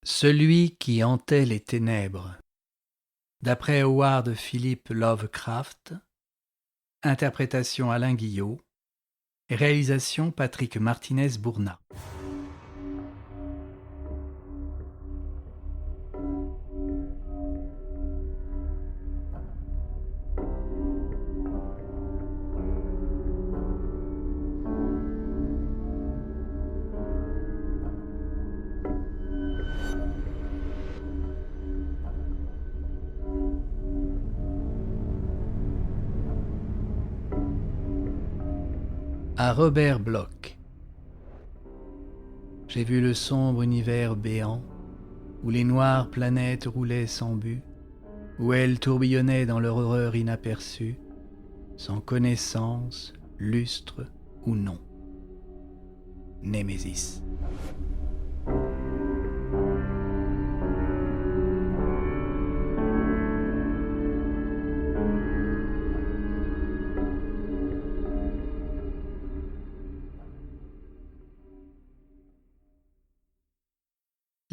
Celui qui hantait les ténèbres, d'après Howard Philip Lovecraft, interprétation Alain Guillot, réalisation Patrick Martinez-Bourna. À Robert Bloch. J'ai vu le sombre univers béant, où les noires planètes roulaient sans but, où elles tourbillonnaient dans leur horreur inaperçue, sans connaissance, lustre ou nom. Némésis.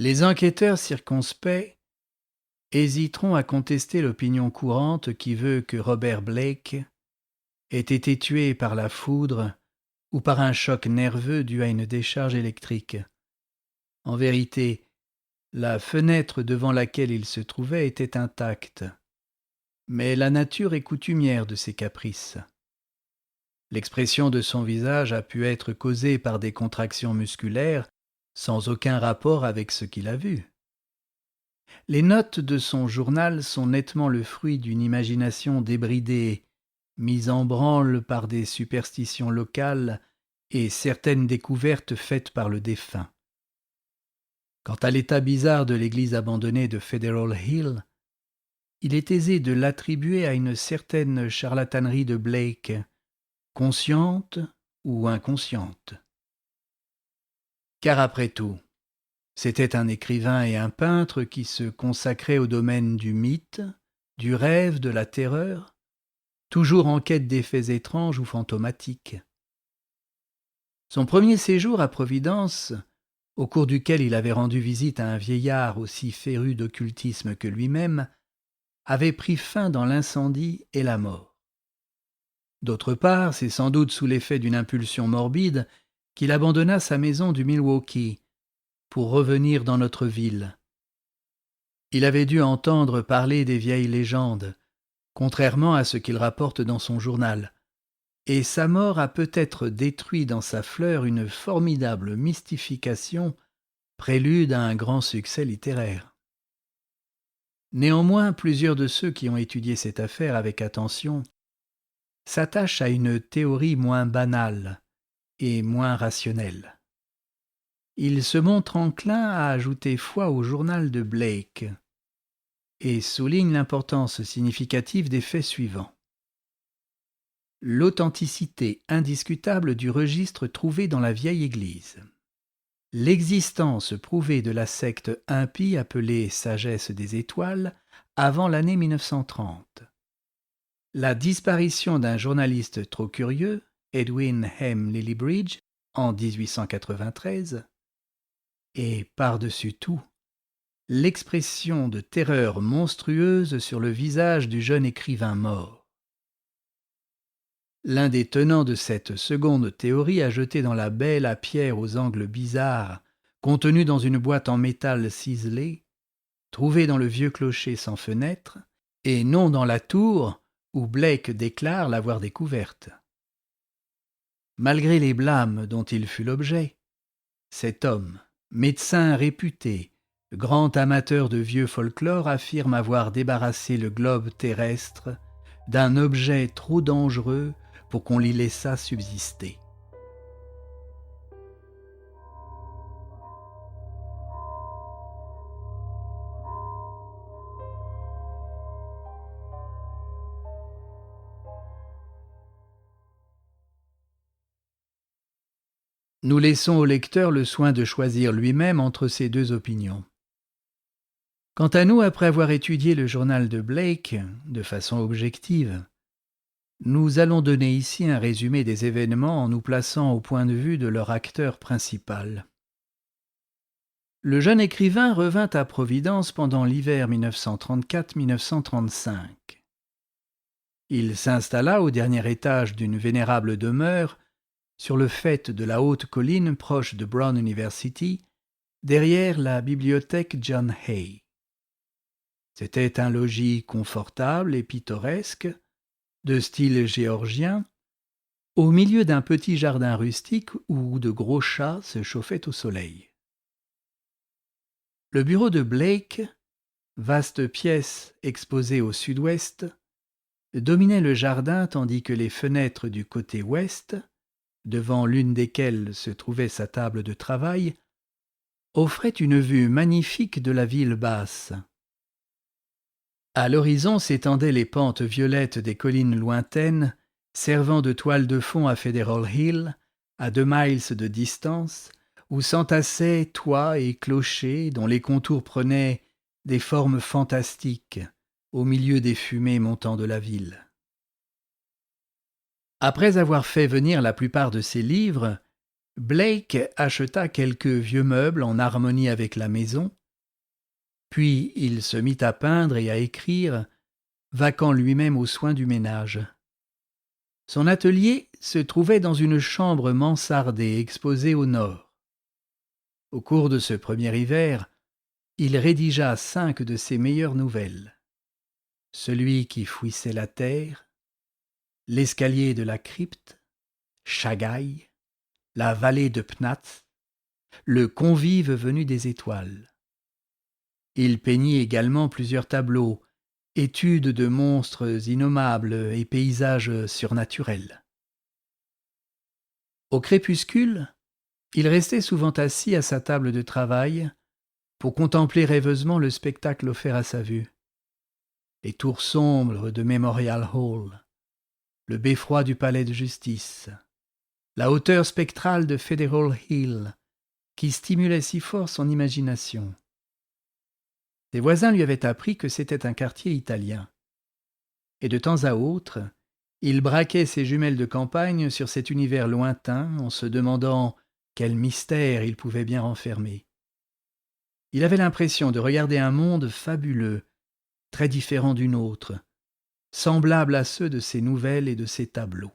Les enquêteurs circonspects hésiteront à contester l'opinion courante qui veut que Robert Blake ait été tué par la foudre ou par un choc nerveux dû à une décharge électrique. En vérité, la fenêtre devant laquelle il se trouvait était intacte, mais la nature est coutumière de ses caprices. L'expression de son visage a pu être causée par des contractions musculaires sans aucun rapport avec ce qu'il a vu. Les notes de son journal sont nettement le fruit d'une imagination débridée, mise en branle par des superstitions locales et certaines découvertes faites par le défunt. Quant à l'état bizarre de l'église abandonnée de Federal Hill, il est aisé de l'attribuer à une certaine charlatanerie de Blake, consciente ou inconsciente. Car après tout, c'était un écrivain et un peintre qui se consacrait au domaine du mythe, du rêve, de la terreur, toujours en quête d'effets étranges ou fantomatiques. Son premier séjour à Providence, au cours duquel il avait rendu visite à un vieillard aussi féru d'occultisme que lui-même, avait pris fin dans l'incendie et la mort. D'autre part, c'est sans doute sous l'effet d'une impulsion morbide qu'il abandonna sa maison du Milwaukee pour revenir dans notre ville. Il avait dû entendre parler des vieilles légendes, contrairement à ce qu'il rapporte dans son journal, et sa mort a peut-être détruit dans sa fleur une formidable mystification, prélude à un grand succès littéraire. Néanmoins, plusieurs de ceux qui ont étudié cette affaire avec attention s'attachent à une théorie moins banale et moins rationnelle. Ils se montrent enclins à ajouter foi au journal de Blake et soulignent l'importance significative des faits suivants. L'authenticité indiscutable du registre trouvé dans la vieille église. L'existence prouvée de la secte impie appelée Sagesse des Étoiles avant l'année 1930. La disparition d'un journaliste trop curieux, Edwin M. Lillibridge, en 1893, et par-dessus tout, l'expression de terreur monstrueuse sur le visage du jeune écrivain mort. L'un des tenants de cette seconde théorie a jeté dans la baie la pierre aux angles bizarres, contenue dans une boîte en métal ciselé, trouvée dans le vieux clocher sans fenêtre, et non dans la tour où Blake déclare l'avoir découverte. Malgré les blâmes dont il fut l'objet, cet homme, médecin réputé, grand amateur de vieux folklore, affirme avoir débarrassé le globe terrestre d'un objet trop dangereux pour qu'on l'y laissât subsister. Nous laissons au lecteur le soin de choisir lui-même entre ces deux opinions. Quant à nous, après avoir étudié le journal de Blake de façon objective, nous allons donner ici un résumé des événements en nous plaçant au point de vue de leur acteur principal. Le jeune écrivain revint à Providence pendant l'hiver 1934-1935. Il s'installa au dernier étage d'une vénérable demeure sur le faîte de la haute colline proche de Brown University, derrière la bibliothèque John Hay. C'était un logis confortable et pittoresque, de style géorgien, au milieu d'un petit jardin rustique où de gros chats se chauffaient au soleil. Le bureau de Blake, vaste pièce exposée au sud-ouest, dominait le jardin tandis que les fenêtres du côté ouest, devant l'une desquelles se trouvait sa table de travail, offraient une vue magnifique de la ville basse. À l'horizon s'étendaient les pentes violettes des collines lointaines, servant de toile de fond à Federal Hill, à 2 miles de distance, où s'entassaient toits et clochers dont les contours prenaient des formes fantastiques au milieu des fumées montant de la ville. Après avoir fait venir la plupart de ses livres, Blake acheta quelques vieux meubles en harmonie avec la maison, puis il se mit à peindre et à écrire, vaquant lui-même aux soins du ménage. Son atelier se trouvait dans une chambre mansardée exposée au nord. Au cours de ce premier hiver, il rédigea 5 de ses meilleures nouvelles. Celui qui fouissait la terre, L'escalier de la crypte, Shagai, La vallée de Pnath, Le convive venu des étoiles. Il peignit également plusieurs tableaux, études de monstres innommables et paysages surnaturels. Au crépuscule, il restait souvent assis à sa table de travail pour contempler rêveusement le spectacle offert à sa vue. Les tours sombres de Memorial Hall, le beffroi du palais de justice, la hauteur spectrale de Federal Hill, qui stimulait si fort son imagination. Ses voisins lui avaient appris que c'était un quartier italien. Et de temps à autre, il braquait ses jumelles de campagne sur cet univers lointain en se demandant quel mystère il pouvait bien renfermer. Il avait l'impression de regarder un monde fabuleux, très différent du nôtre, semblable à ceux de ses nouvelles et de ses tableaux.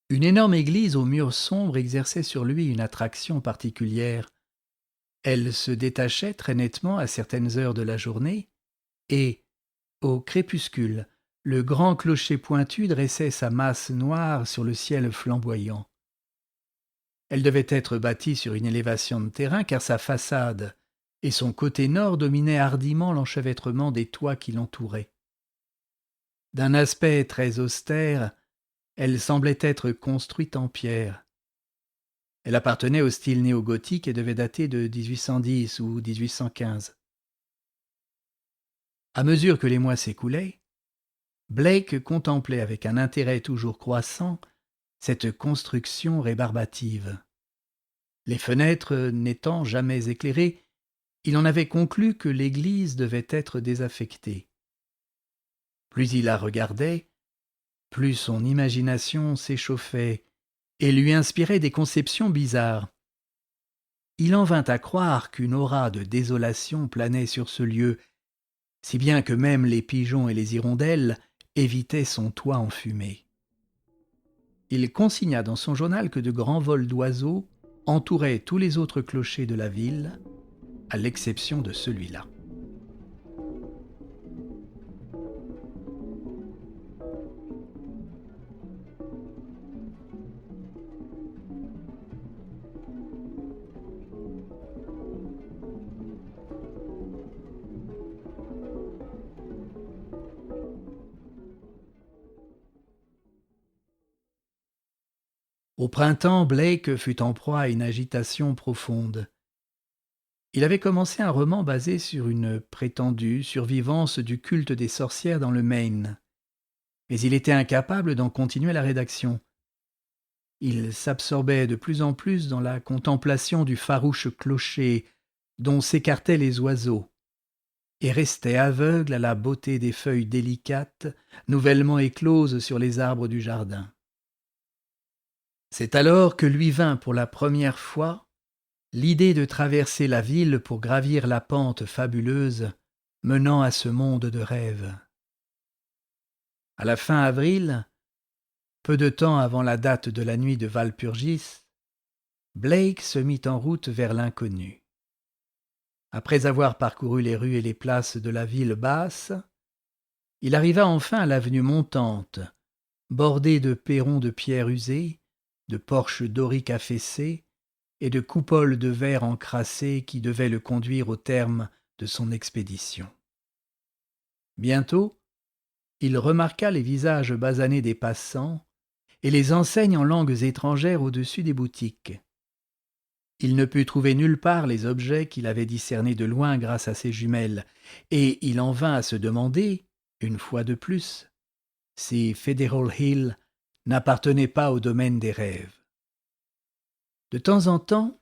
Une énorme église aux murs sombres exerçait sur lui une attraction particulière. Elle se détachait très nettement à certaines heures de la journée et, au crépuscule, le grand clocher pointu dressait sa masse noire sur le ciel flamboyant. Elle devait être bâtie sur une élévation de terrain car sa façade et son côté nord dominaient hardiment l'enchevêtrement des toits qui l'entouraient. D'un aspect très austère, elle semblait être construite en pierre. Elle appartenait au style néo-gothique et devait dater de 1810 ou 1815. À mesure que les mois s'écoulaient, Blake contemplait avec un intérêt toujours croissant cette construction rébarbative. Les fenêtres n'étant jamais éclairées, il en avait conclu que l'église devait être désaffectée. Plus il la regardait, plus son imagination s'échauffait et lui inspirait des conceptions bizarres. Il en vint à croire qu'une aura de désolation planait sur ce lieu, si bien que même les pigeons et les hirondelles évitaient son toit enfumé. Il consigna dans son journal que de grands vols d'oiseaux entouraient tous les autres clochers de la ville, à l'exception de celui-là. Au printemps, Blake fut en proie à une agitation profonde. Il avait commencé un roman basé sur une prétendue survivance du culte des sorcières dans le Maine, mais il était incapable d'en continuer la rédaction. Il s'absorbait de plus en plus dans la contemplation du farouche clocher dont s'écartaient les oiseaux, et restait aveugle à la beauté des feuilles délicates nouvellement écloses sur les arbres du jardin. C'est alors que lui vint pour la première fois l'idée de traverser la ville pour gravir la pente fabuleuse menant à ce monde de rêve. À la fin avril, peu de temps avant la date de la nuit de Walpurgis, Blake se mit en route vers l'inconnu. Après avoir parcouru les rues et les places de la ville basse, il arriva enfin à l'avenue montante, bordée de perrons de pierre usée, de porches doriques affaissés et de coupoles de verre encrassées qui devaient le conduire au terme de son expédition. Bientôt, il remarqua les visages basanés des passants et les enseignes en langues étrangères au-dessus des boutiques. Il ne put trouver nulle part les objets qu'il avait discernés de loin grâce à ses jumelles, et il en vint à se demander, une fois de plus, si Federal Hill n'appartenait pas au domaine des rêves. De temps en temps,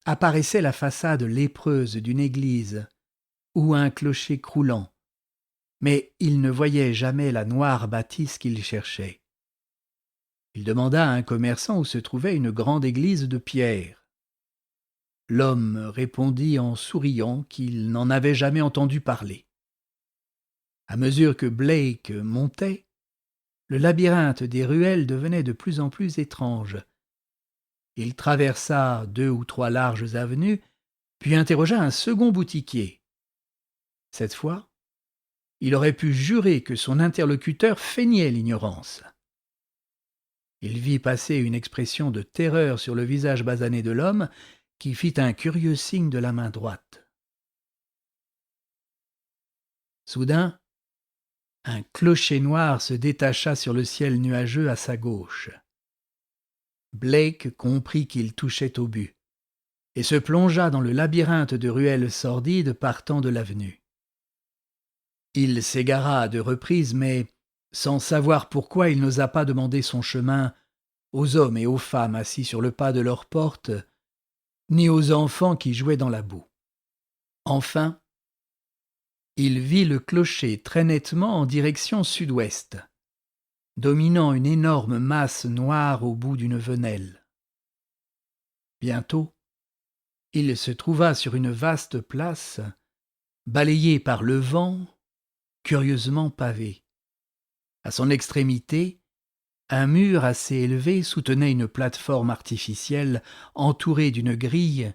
apparaissait la façade lépreuse d'une église ou un clocher croulant, mais il ne voyait jamais la noire bâtisse qu'il cherchait. Il demanda à un commerçant où se trouvait une grande église de pierre. L'homme répondit en souriant qu'il n'en avait jamais entendu parler. À mesure que Blake montait, le labyrinthe des ruelles devenait de plus en plus étrange. Il traversa 2 ou 3 larges avenues, puis interrogea un second boutiquier. Cette fois, il aurait pu jurer que son interlocuteur feignait l'ignorance. Il vit passer une expression de terreur sur le visage basané de l'homme, qui fit un curieux signe de la main droite. Soudain, un clocher noir se détacha sur le ciel nuageux à sa gauche. Blake comprit qu'il touchait au but, et se plongea dans le labyrinthe de ruelles sordides partant de l'avenue. Il s'égara à 2 reprises, mais, sans savoir pourquoi, il n'osa pas demander son chemin aux hommes et aux femmes assis sur le pas de leur porte, ni aux enfants qui jouaient dans la boue. Enfin, il vit le clocher très nettement en direction sud-ouest, dominant une énorme masse noire au bout d'une venelle. Bientôt, il se trouva sur une vaste place, balayée par le vent, curieusement pavée. À son extrémité, un mur assez élevé soutenait une plateforme artificielle entourée d'une grille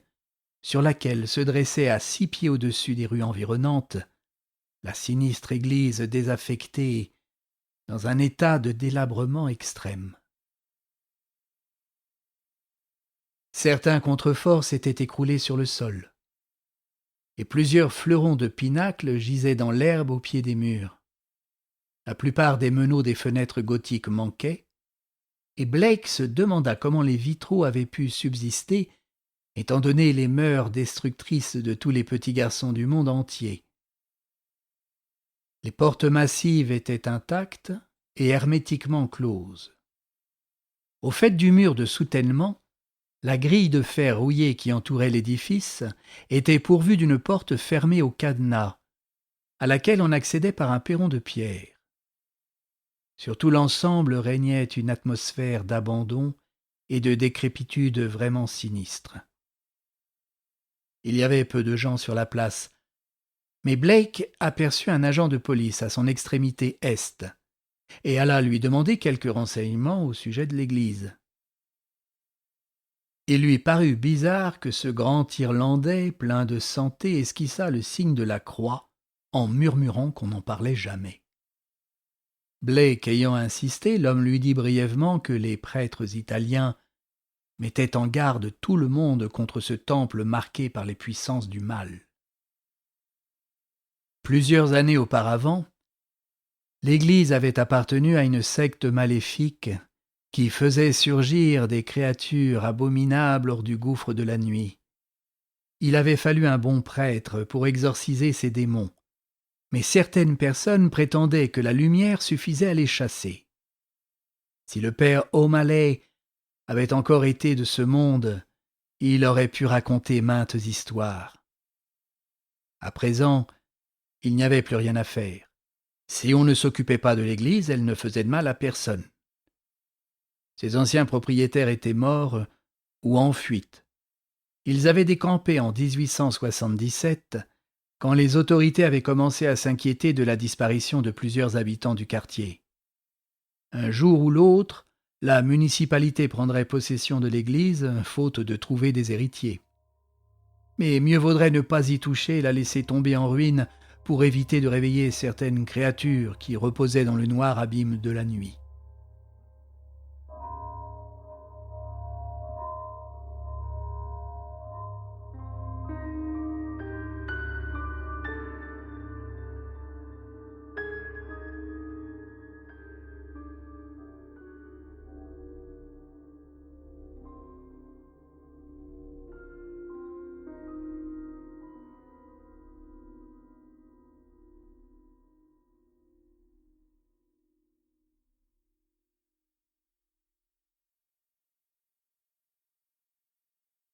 sur laquelle se dressait à 6 pieds au-dessus des rues environnantes la sinistre église désaffectée dans un état de délabrement extrême. Certains contreforts s'étaient écroulés sur le sol, et plusieurs fleurons de pinacles gisaient dans l'herbe au pied des murs. La plupart des meneaux des fenêtres gothiques manquaient, et Blake se demanda comment les vitraux avaient pu subsister, étant donné les mœurs destructrices de tous les petits garçons du monde entier. Les portes massives étaient intactes et hermétiquement closes. Au fait du mur de soutènement, la grille de fer rouillé qui entourait l'édifice était pourvue d'une porte fermée au cadenas, à laquelle on accédait par un perron de pierre. Sur tout l'ensemble régnait une atmosphère d'abandon et de décrépitude vraiment sinistre. Il y avait peu de gens sur la place, mais Blake aperçut un agent de police à son extrémité est et alla lui demander quelques renseignements au sujet de l'église. Il lui parut bizarre que ce grand Irlandais, plein de santé, esquissa le signe de la croix en murmurant qu'on n'en parlait jamais. Blake ayant insisté, l'homme lui dit brièvement que les prêtres italiens mettaient en garde tout le monde contre ce temple marqué par les puissances du mal. Plusieurs années auparavant, l'église avait appartenu à une secte maléfique qui faisait surgir des créatures abominables hors du gouffre de la nuit. Il avait fallu un bon prêtre pour exorciser ces démons, mais certaines personnes prétendaient que la lumière suffisait à les chasser. Si le père O'Malley avait encore été de ce monde, il aurait pu raconter maintes histoires. À présent, il n'y avait plus rien à faire. Si on ne s'occupait pas de l'église, elle ne faisait de mal à personne. Ses anciens propriétaires étaient morts ou en fuite, Ils avaient décampé en 1877, quand les autorités avaient commencé à s'inquiéter de la disparition de plusieurs habitants du quartier. Un jour ou l'autre, la municipalité prendrait possession de l'église, faute de trouver des héritiers. Mais mieux vaudrait ne pas y toucher et la laisser tomber en ruine pour éviter de réveiller certaines créatures qui reposaient dans le noir abîme de la nuit.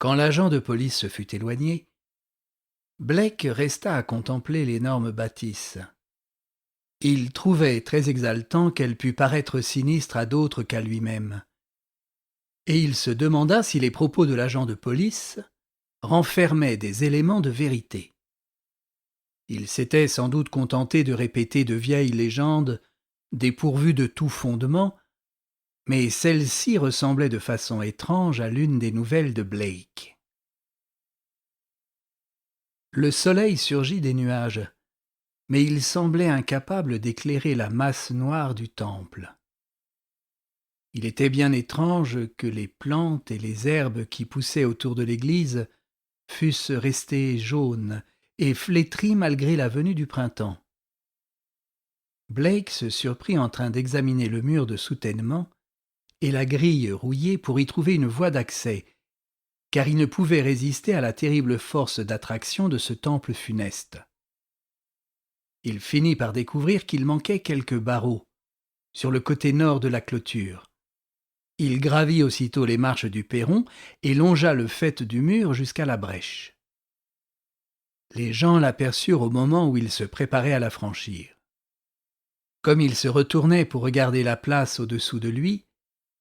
Quand l'agent de police se fut éloigné, Blake resta à contempler l'énorme bâtisse. Il trouvait très exaltant qu'elle pût paraître sinistre à d'autres qu'à lui-même. Et il se demanda si les propos de l'agent de police renfermaient des éléments de vérité. Il s'était sans doute contenté de répéter de vieilles légendes dépourvues de tout fondement, mais celle-ci ressemblait de façon étrange à l'une des nouvelles de Blake. Le soleil surgit des nuages, mais il semblait incapable d'éclairer la masse noire du temple. Il était bien étrange que les plantes et les herbes qui poussaient autour de l'église fussent restées jaunes et flétries malgré la venue du printemps. Blake se surprit en train d'examiner le mur de soutènement et la grille rouillée pour y trouver une voie d'accès, car il ne pouvait résister à la terrible force d'attraction de ce temple funeste. Il finit par découvrir qu'il manquait quelques barreaux, sur le côté nord de la clôture. Il gravit aussitôt les marches du perron et longea le faîte du mur jusqu'à la brèche. Les gens l'aperçurent au moment où il se préparait à la franchir. Comme il se retournait pour regarder la place au-dessous de lui,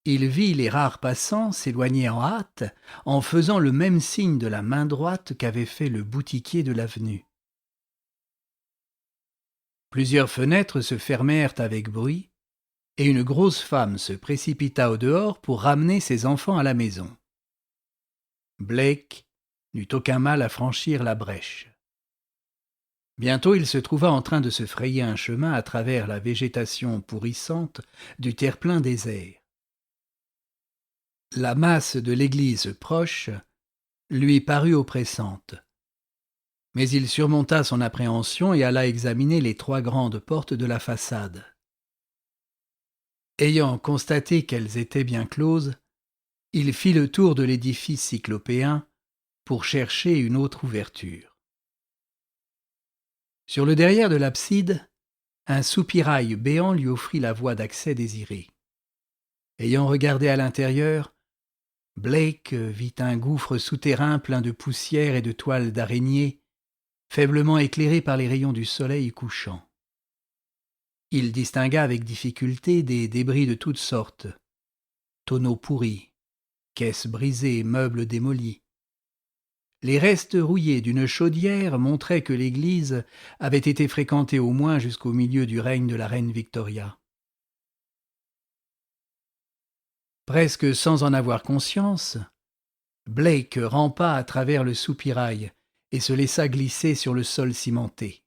il vit les rares passants s'éloigner en hâte en faisant le même signe de la main droite qu'avait fait le boutiquier de l'avenue. Plusieurs fenêtres se fermèrent avec bruit et une grosse femme se précipita au dehors pour ramener ses enfants à la maison. Blake n'eut aucun mal à franchir la brèche. Bientôt il se trouva en train de se frayer un chemin à travers la végétation pourrissante du terre-plein désert. La masse de l'église proche lui parut oppressante. Mais il surmonta son appréhension et alla examiner les 3 grandes portes de la façade. Ayant constaté qu'elles étaient bien closes, il fit le tour de l'édifice cyclopéen pour chercher une autre ouverture. Sur le derrière de l'abside, un soupirail béant lui offrit la voie d'accès désirée. Ayant regardé à l'intérieur, Blake vit un gouffre souterrain plein de poussière et de toiles d'araignées, faiblement éclairé par les rayons du soleil couchant. Il distingua avec difficulté des débris de toutes sortes, tonneaux pourris, caisses brisées, meubles démolis. Les restes rouillés d'une chaudière montraient que l'église avait été fréquentée au moins jusqu'au milieu du règne de la reine Victoria. Presque sans en avoir conscience, Blake rampa à travers le soupirail et se laissa glisser sur le sol cimenté.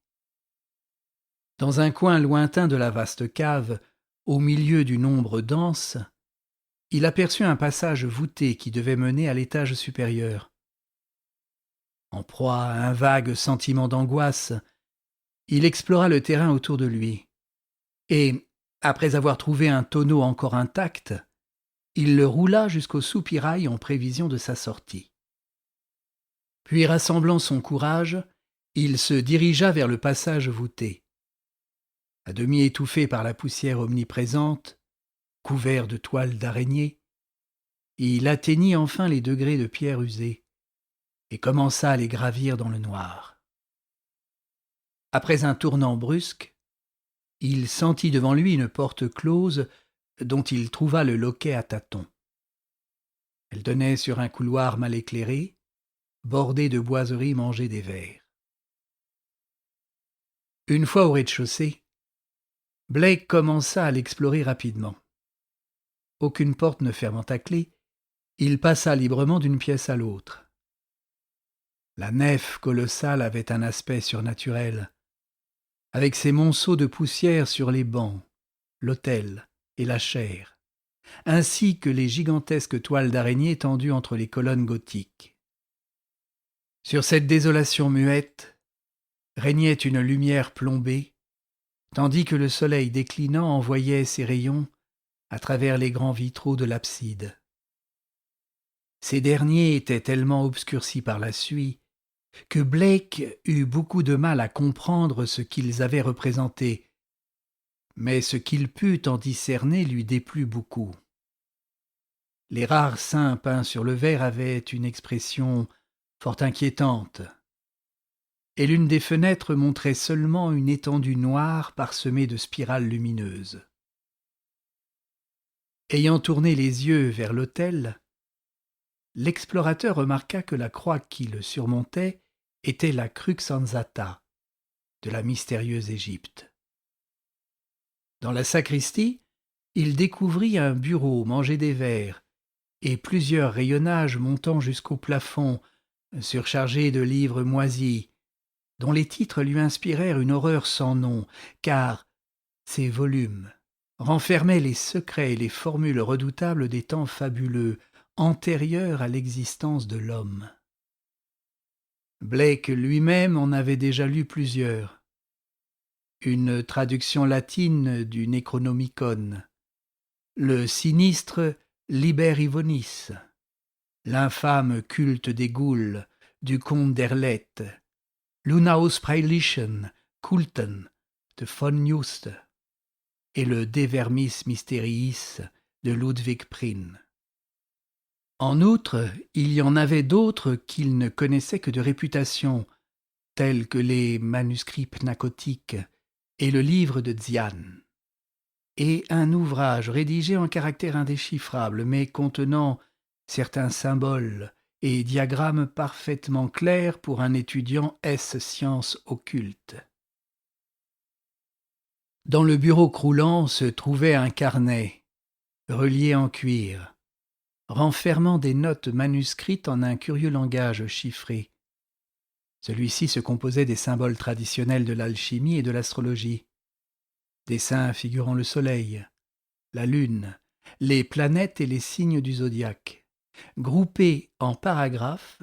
Dans un coin lointain de la vaste cave, au milieu d'une ombre dense, il aperçut un passage voûté qui devait mener à l'étage supérieur. En proie à un vague sentiment d'angoisse, il explora le terrain autour de lui et, après avoir trouvé un tonneau encore intact, il le roula jusqu'au soupirail en prévision de sa sortie. Puis, rassemblant son courage, il se dirigea vers le passage voûté. À demi étouffé par la poussière omniprésente, couvert de toiles d'araignée, il atteignit enfin les degrés de pierre usée et commença à les gravir dans le noir. Après un tournant brusque, il sentit devant lui une porte close dont il trouva le loquet à tâtons. Elle donnait sur un couloir mal éclairé, bordée de boiseries mangées des vers. Une fois au rez-de-chaussée, Blake commença à l'explorer rapidement. Aucune porte ne fermant à clé, il passa librement d'une pièce à l'autre. La nef colossale avait un aspect surnaturel, avec ses monceaux de poussière sur les bancs, l'autel et la chaire, ainsi que les gigantesques toiles d'araignée tendues entre les colonnes gothiques. Sur cette désolation muette régnait une lumière plombée, tandis que le soleil déclinant envoyait ses rayons à travers les grands vitraux de l'abside. Ces derniers étaient tellement obscurcis par la suie que Blake eut beaucoup de mal à comprendre ce qu'ils avaient représenté, mais ce qu'il put en discerner lui déplut beaucoup. Les rares saints peints sur le verre avaient une expression fort inquiétante, et l'une des fenêtres montrait seulement une étendue noire parsemée de spirales lumineuses. Ayant tourné les yeux vers l'autel, l'explorateur remarqua que la croix qui le surmontait était la Crux Ansata de la mystérieuse Égypte. Dans la sacristie, il découvrit un bureau mangé des vers et plusieurs rayonnages montant jusqu'au plafond, surchargés de livres moisis, dont les titres lui inspirèrent une horreur sans nom, car ces volumes renfermaient les secrets et les formules redoutables des temps fabuleux, antérieurs à l'existence de l'homme. Blake lui-même en avait déjà lu plusieurs. Une traduction latine du Necronomicon, le sinistre Liber Ivonis, l'infâme culte des Goules du comte d'Erlette, l'Unausprechlichen Kulten de von Juste et le De Vermis Mysteriis de Ludwig Prien. En outre, il y en avait d'autres qu'il ne connaissait que de réputation, tels que les manuscrits pnacotiques et le livre de Dzian, et un ouvrage rédigé en caractères indéchiffrables, mais contenant certains symboles et diagrammes parfaitement clairs pour un étudiant sciences occultes. Dans le bureau croulant se trouvait un carnet, relié en cuir, renfermant des notes manuscrites en un curieux langage chiffré. Celui-ci se composait des symboles traditionnels de l'alchimie et de l'astrologie, dessins figurant le soleil, la lune, les planètes et les signes du zodiaque, groupés en paragraphes,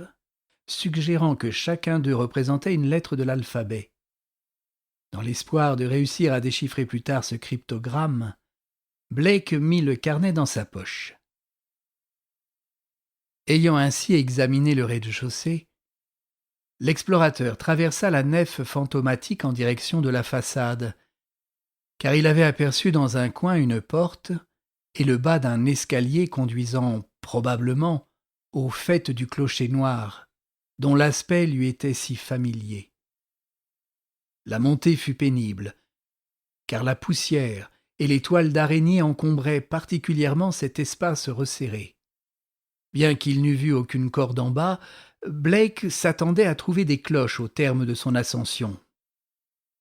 suggérant que chacun d'eux représentait une lettre de l'alphabet. Dans l'espoir de réussir à déchiffrer plus tard ce cryptogramme, Blake mit le carnet dans sa poche. Ayant ainsi examiné le rez-de-chaussée, l'explorateur traversa la nef fantomatique en direction de la façade, car il avait aperçu dans un coin une porte et le bas d'un escalier conduisant probablement au faîte du clocher noir, dont l'aspect lui était si familier. La montée fut pénible, car la poussière et les toiles d'araignée encombraient particulièrement cet espace resserré. Bien qu'il n'eût vu aucune corde en bas, Blake s'attendait à trouver des cloches au terme de son ascension.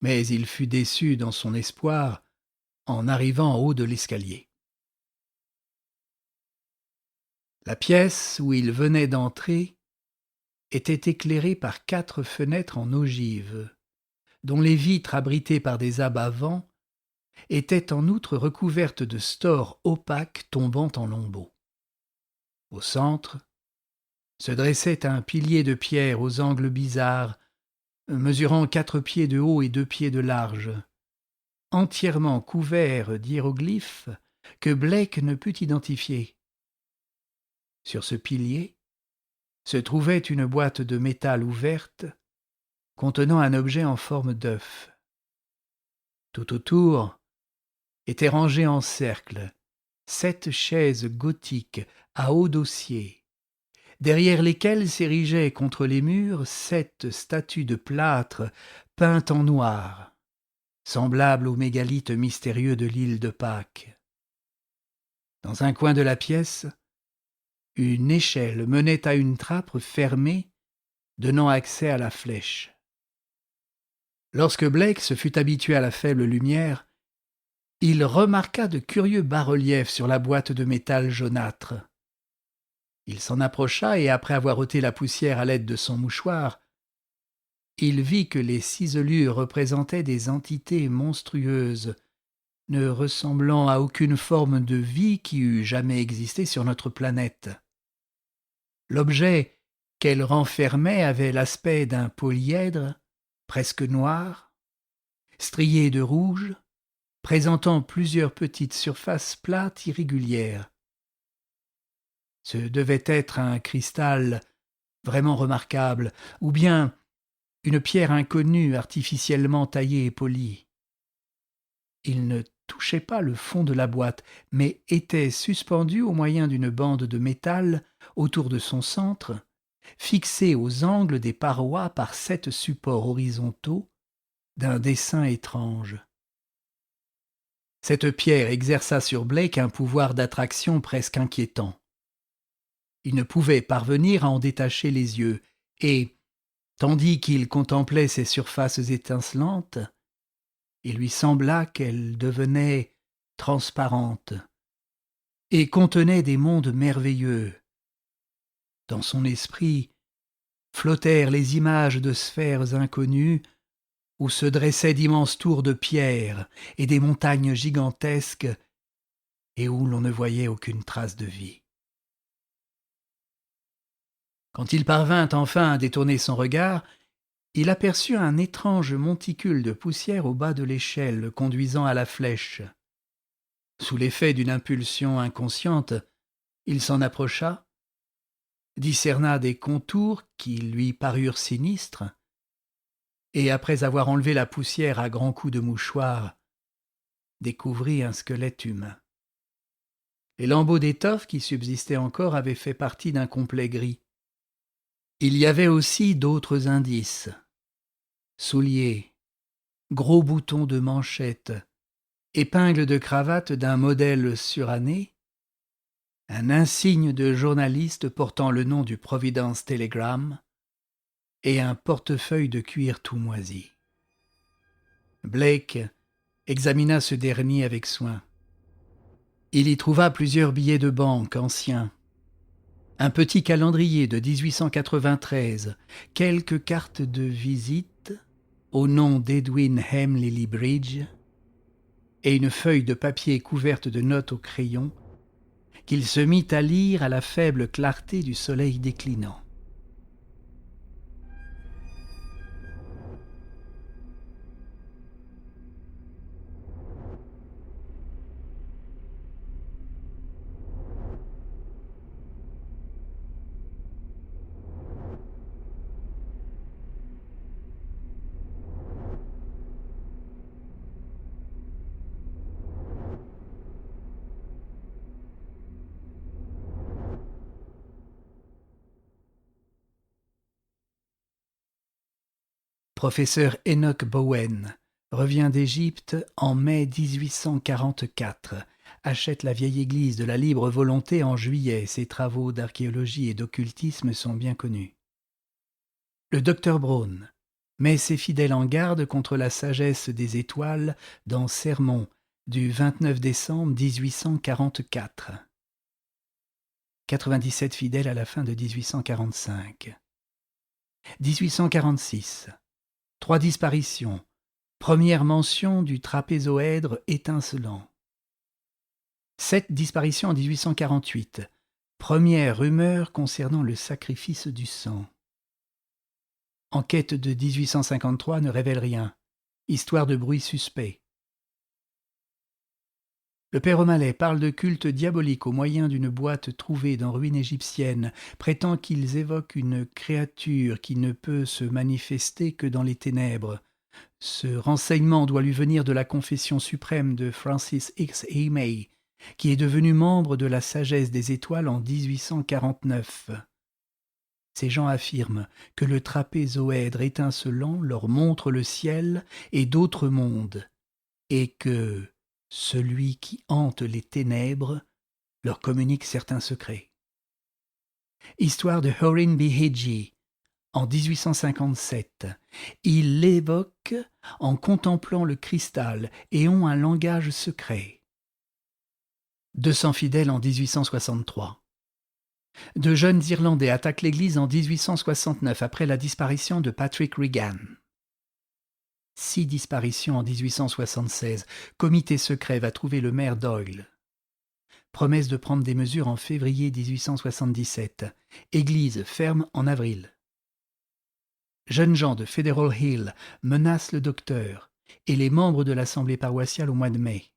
Mais il fut déçu dans son espoir en arrivant en haut de l'escalier. La pièce où il venait d'entrer était éclairée par 4 fenêtres en ogive, dont les vitres abritées par des abat-vents étaient en outre recouvertes de stores opaques tombant en lambeaux. Au centre se dressait un pilier de pierre aux angles bizarres, mesurant 4 pieds de haut et 2 pieds de large, entièrement couvert d'hiéroglyphes que Blake ne put identifier. Sur ce pilier se trouvait une boîte de métal ouverte contenant un objet en forme d'œuf. Tout autour étaient rangées en cercle 7 chaises gothiques à haut dossier, derrière lesquelles s'érigeaient contre les murs 7 statues de plâtre peintes en noir, semblables aux mégalithes mystérieux de l'île de Pâques. Dans un coin de la pièce, une échelle menait à une trappe fermée donnant accès à la flèche. Lorsque Blake se fut habitué à la faible lumière, il remarqua de curieux bas-reliefs sur la boîte de métal jaunâtre. Il s'en approcha et, après avoir ôté la poussière à l'aide de son mouchoir, il vit que les ciselures représentaient des entités monstrueuses, ne ressemblant à aucune forme de vie qui eût jamais existé sur notre planète. L'objet qu'elles renfermaient avait l'aspect d'un polyèdre, presque noir, strié de rouge, présentant plusieurs petites surfaces plates irrégulières. Ce devait être un cristal vraiment remarquable, ou bien une pierre inconnue artificiellement taillée et polie. Il ne touchait pas le fond de la boîte, mais était suspendu au moyen d'une bande de métal autour de son centre, fixé aux angles des parois par 7 supports horizontaux d'un dessin étrange. Cette pierre exerça sur Blake un pouvoir d'attraction presque inquiétant. Il ne pouvait parvenir à en détacher les yeux, et, tandis qu'il contemplait ces surfaces étincelantes, il lui sembla qu'elles devenaient transparentes et contenaient des mondes merveilleux. Dans son esprit flottèrent les images de sphères inconnues où se dressaient d'immenses tours de pierre et des montagnes gigantesques et où l'on ne voyait aucune trace de vie. Quand il parvint enfin à détourner son regard, il aperçut un étrange monticule de poussière au bas de l'échelle conduisant à la flèche. Sous l'effet d'une impulsion inconsciente, il s'en approcha, discerna des contours qui lui parurent sinistres, et après avoir enlevé la poussière à grands coups de mouchoir, découvrit un squelette humain. Les lambeaux d'étoffe qui subsistaient encore avaient fait partie d'un complet gris. Il y avait aussi d'autres indices. Souliers, gros boutons de manchette, épingles de cravate d'un modèle suranné, un insigne de journaliste portant le nom du Providence Telegram et un portefeuille de cuir tout moisi. Blake examina ce dernier avec soin. Il y trouva plusieurs billets de banque anciens, un petit calendrier de 1893, quelques cartes de visite au nom d'Edwin M. Lillibridge et une feuille de papier couverte de notes au crayon qu'il se mit à lire à la faible clarté du soleil déclinant. Professeur Enoch Bowen revient d'Égypte en mai 1844, achète la vieille église de la Libre Volonté en juillet. Ses travaux d'archéologie et d'occultisme sont bien connus. Le docteur Brown met ses fidèles en garde contre la sagesse des étoiles dans Sermon du 29 décembre 1844. 97 fidèles à la fin de 1845. 1846. 3 disparitions. Première mention du trapézoèdre étincelant. 7 disparitions en 1848. Première rumeur concernant le sacrifice du sang. Enquête de 1853 ne révèle rien. Histoire de bruit suspect. Le père O'Malley parle de culte diabolique au moyen d'une boîte trouvée dans ruines égyptiennes, prétend qu'ils évoquent une créature qui ne peut se manifester que dans les ténèbres. Ce renseignement doit lui venir de la confession suprême de Francis X. Amey, qui est devenu membre de la Sagesse des Étoiles en 1849. Ces gens affirment que le trapézoèdre étincelant leur montre le ciel et d'autres mondes, et que celui qui hante les ténèbres leur communique certains secrets. Histoire de Horin B. Hedgie, en 1857. Ils l'évoquent en contemplant le cristal et ont un langage secret. 200 fidèles en 1863. De jeunes Irlandais attaquent l'église en 1869 après la disparition de Patrick Regan. 6 disparitions en 1876. Comité secret va trouver le maire Doyle. Promesse de prendre des mesures en février 1877. Église ferme en avril. Jeunes gens de Federal Hill menacent le docteur et les membres de l'assemblée paroissiale au mois de mai.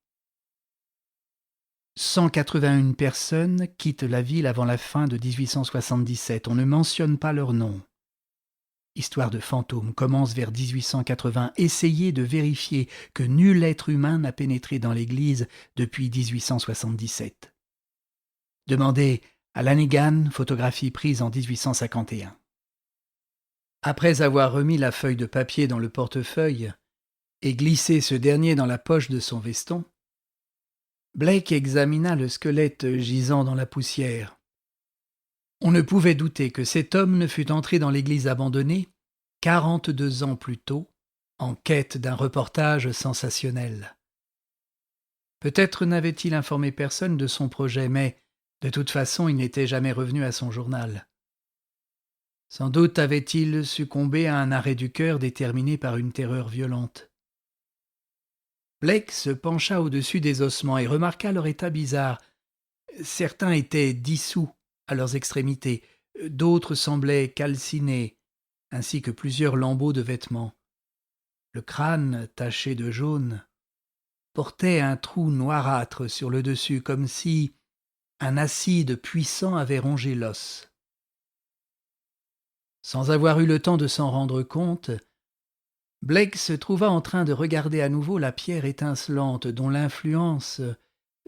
181 personnes quittent la ville avant la fin de 1877. On ne mentionne pas leur nom. Histoire de fantômes commence vers 1880. Essayez de vérifier que nul être humain n'a pénétré dans l'église depuis 1877. Demandez à Lanigan, photographie prise en 1851. Après avoir remis la feuille de papier dans le portefeuille et glissé ce dernier dans la poche de son veston, Blake examina le squelette gisant dans la poussière. On ne pouvait douter que cet homme ne fût entré dans l'église abandonnée 42 ans plus tôt, en quête d'un reportage sensationnel. Peut-être n'avait-il informé personne de son projet, mais de toute façon il n'était jamais revenu à son journal. Sans doute avait-il succombé à un arrêt du cœur déterminé par une terreur violente. Blake se pencha au-dessus des ossements et remarqua leur état bizarre. Certains étaient dissous à leurs extrémités, d'autres semblaient calcinés, ainsi que plusieurs lambeaux de vêtements. Le crâne, taché de jaune, portait un trou noirâtre sur le dessus, comme si un acide puissant avait rongé l'os. Sans avoir eu le temps de s'en rendre compte, Blake se trouva en train de regarder à nouveau la pierre étincelante dont l'influence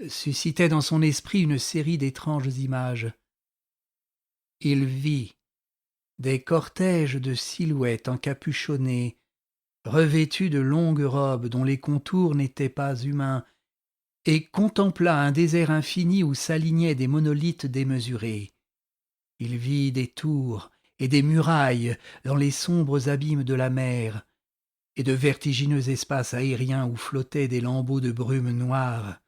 suscitait dans son esprit une série d'étranges images. Il vit des cortèges de silhouettes encapuchonnées, revêtues de longues robes dont les contours n'étaient pas humains, et contempla un désert infini où s'alignaient des monolithes démesurés. Il vit des tours et des murailles dans les sombres abîmes de la mer, et de vertigineux espaces aériens où flottaient des lambeaux de brume noire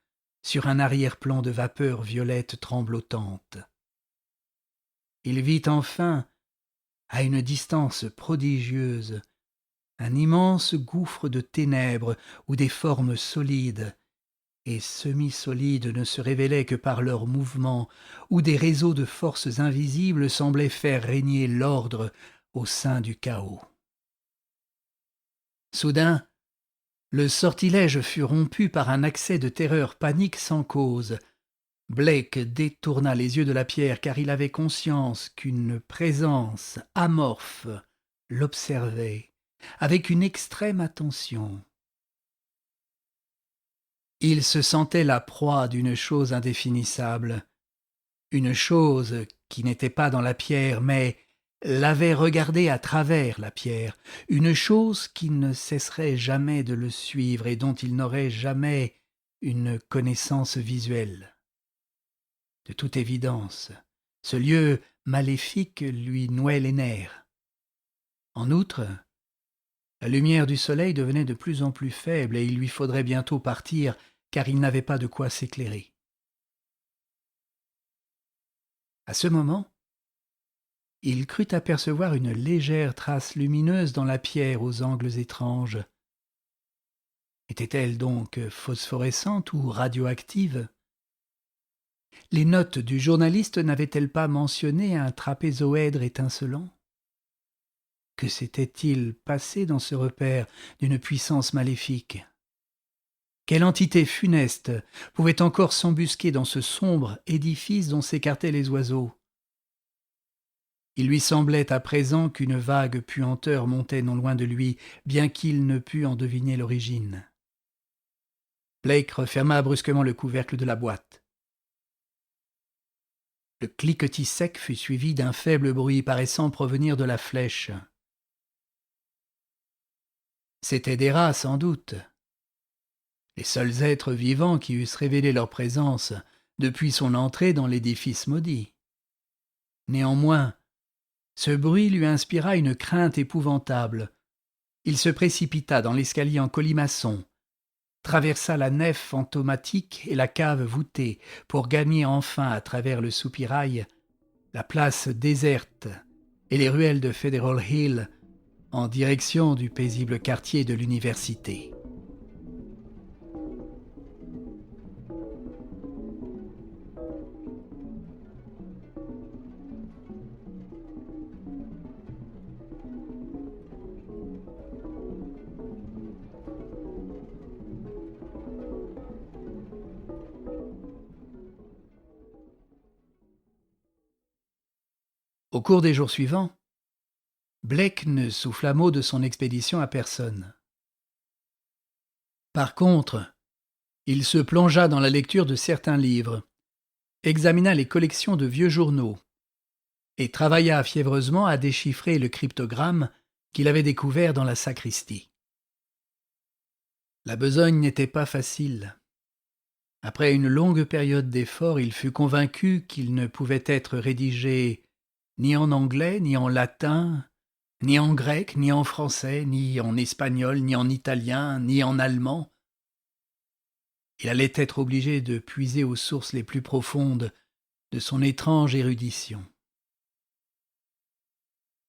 sur un arrière-plan de vapeurs violettes tremblotantes. Il vit enfin, à une distance prodigieuse, un immense gouffre de ténèbres où des formes solides et semi-solides ne se révélaient que par leurs mouvements, où des réseaux de forces invisibles semblaient faire régner l'ordre au sein du chaos. Soudain, le sortilège fut rompu par un accès de terreur panique sans cause. Blake détourna les yeux de la pierre car il avait conscience qu'une présence amorphe l'observait avec une extrême attention. Il se sentait la proie d'une chose indéfinissable, une chose qui n'était pas dans la pierre, mais l'avait regardé à travers la pierre, une chose qui ne cesserait jamais de le suivre et dont il n'aurait jamais une connaissance visuelle. De toute évidence, ce lieu maléfique lui nouait les nerfs. En outre, la lumière du soleil devenait de plus en plus faible et il lui faudrait bientôt partir car il n'avait pas de quoi s'éclairer. À ce moment, il crut apercevoir une légère trace lumineuse dans la pierre aux angles étranges. Était-elle donc phosphorescente ou radioactive ? Les notes du journaliste n'avaient-elles pas mentionné un trapézoèdre étincelant ? Que s'était-il passé dans ce repère d'une puissance maléfique ? Quelle entité funeste pouvait encore s'embusquer dans ce sombre édifice dont s'écartaient les oiseaux ? Il lui semblait à présent qu'une vague puanteur montait non loin de lui, bien qu'il ne pût en deviner l'origine. Blake referma brusquement le couvercle de la boîte. Le cliquetis sec fut suivi d'un faible bruit paraissant provenir de la flèche. C'étaient des rats, sans doute. Les seuls êtres vivants qui eussent révélé leur présence depuis son entrée dans l'édifice maudit. Néanmoins, Ce bruit lui inspira une crainte épouvantable. Il se précipita dans l'escalier en colimaçon, traversa la nef fantomatique et la cave voûtée pour gagner enfin à travers le soupirail la place déserte et les ruelles de Federal Hill en direction du paisible quartier de l'université. Au cours des jours suivants, Blake ne souffla mot de son expédition à personne. Par contre, il se plongea dans la lecture de certains livres, examina les collections de vieux journaux et travailla fiévreusement à déchiffrer le cryptogramme qu'il avait découvert dans la sacristie. La besogne n'était pas facile. Après une longue période d'efforts, il fut convaincu qu'il ne pouvait être rédigé ni en anglais, ni en latin, ni en grec, ni en français, ni en espagnol, ni en italien, ni en allemand. Il allait être obligé de puiser aux sources les plus profondes de son étrange érudition.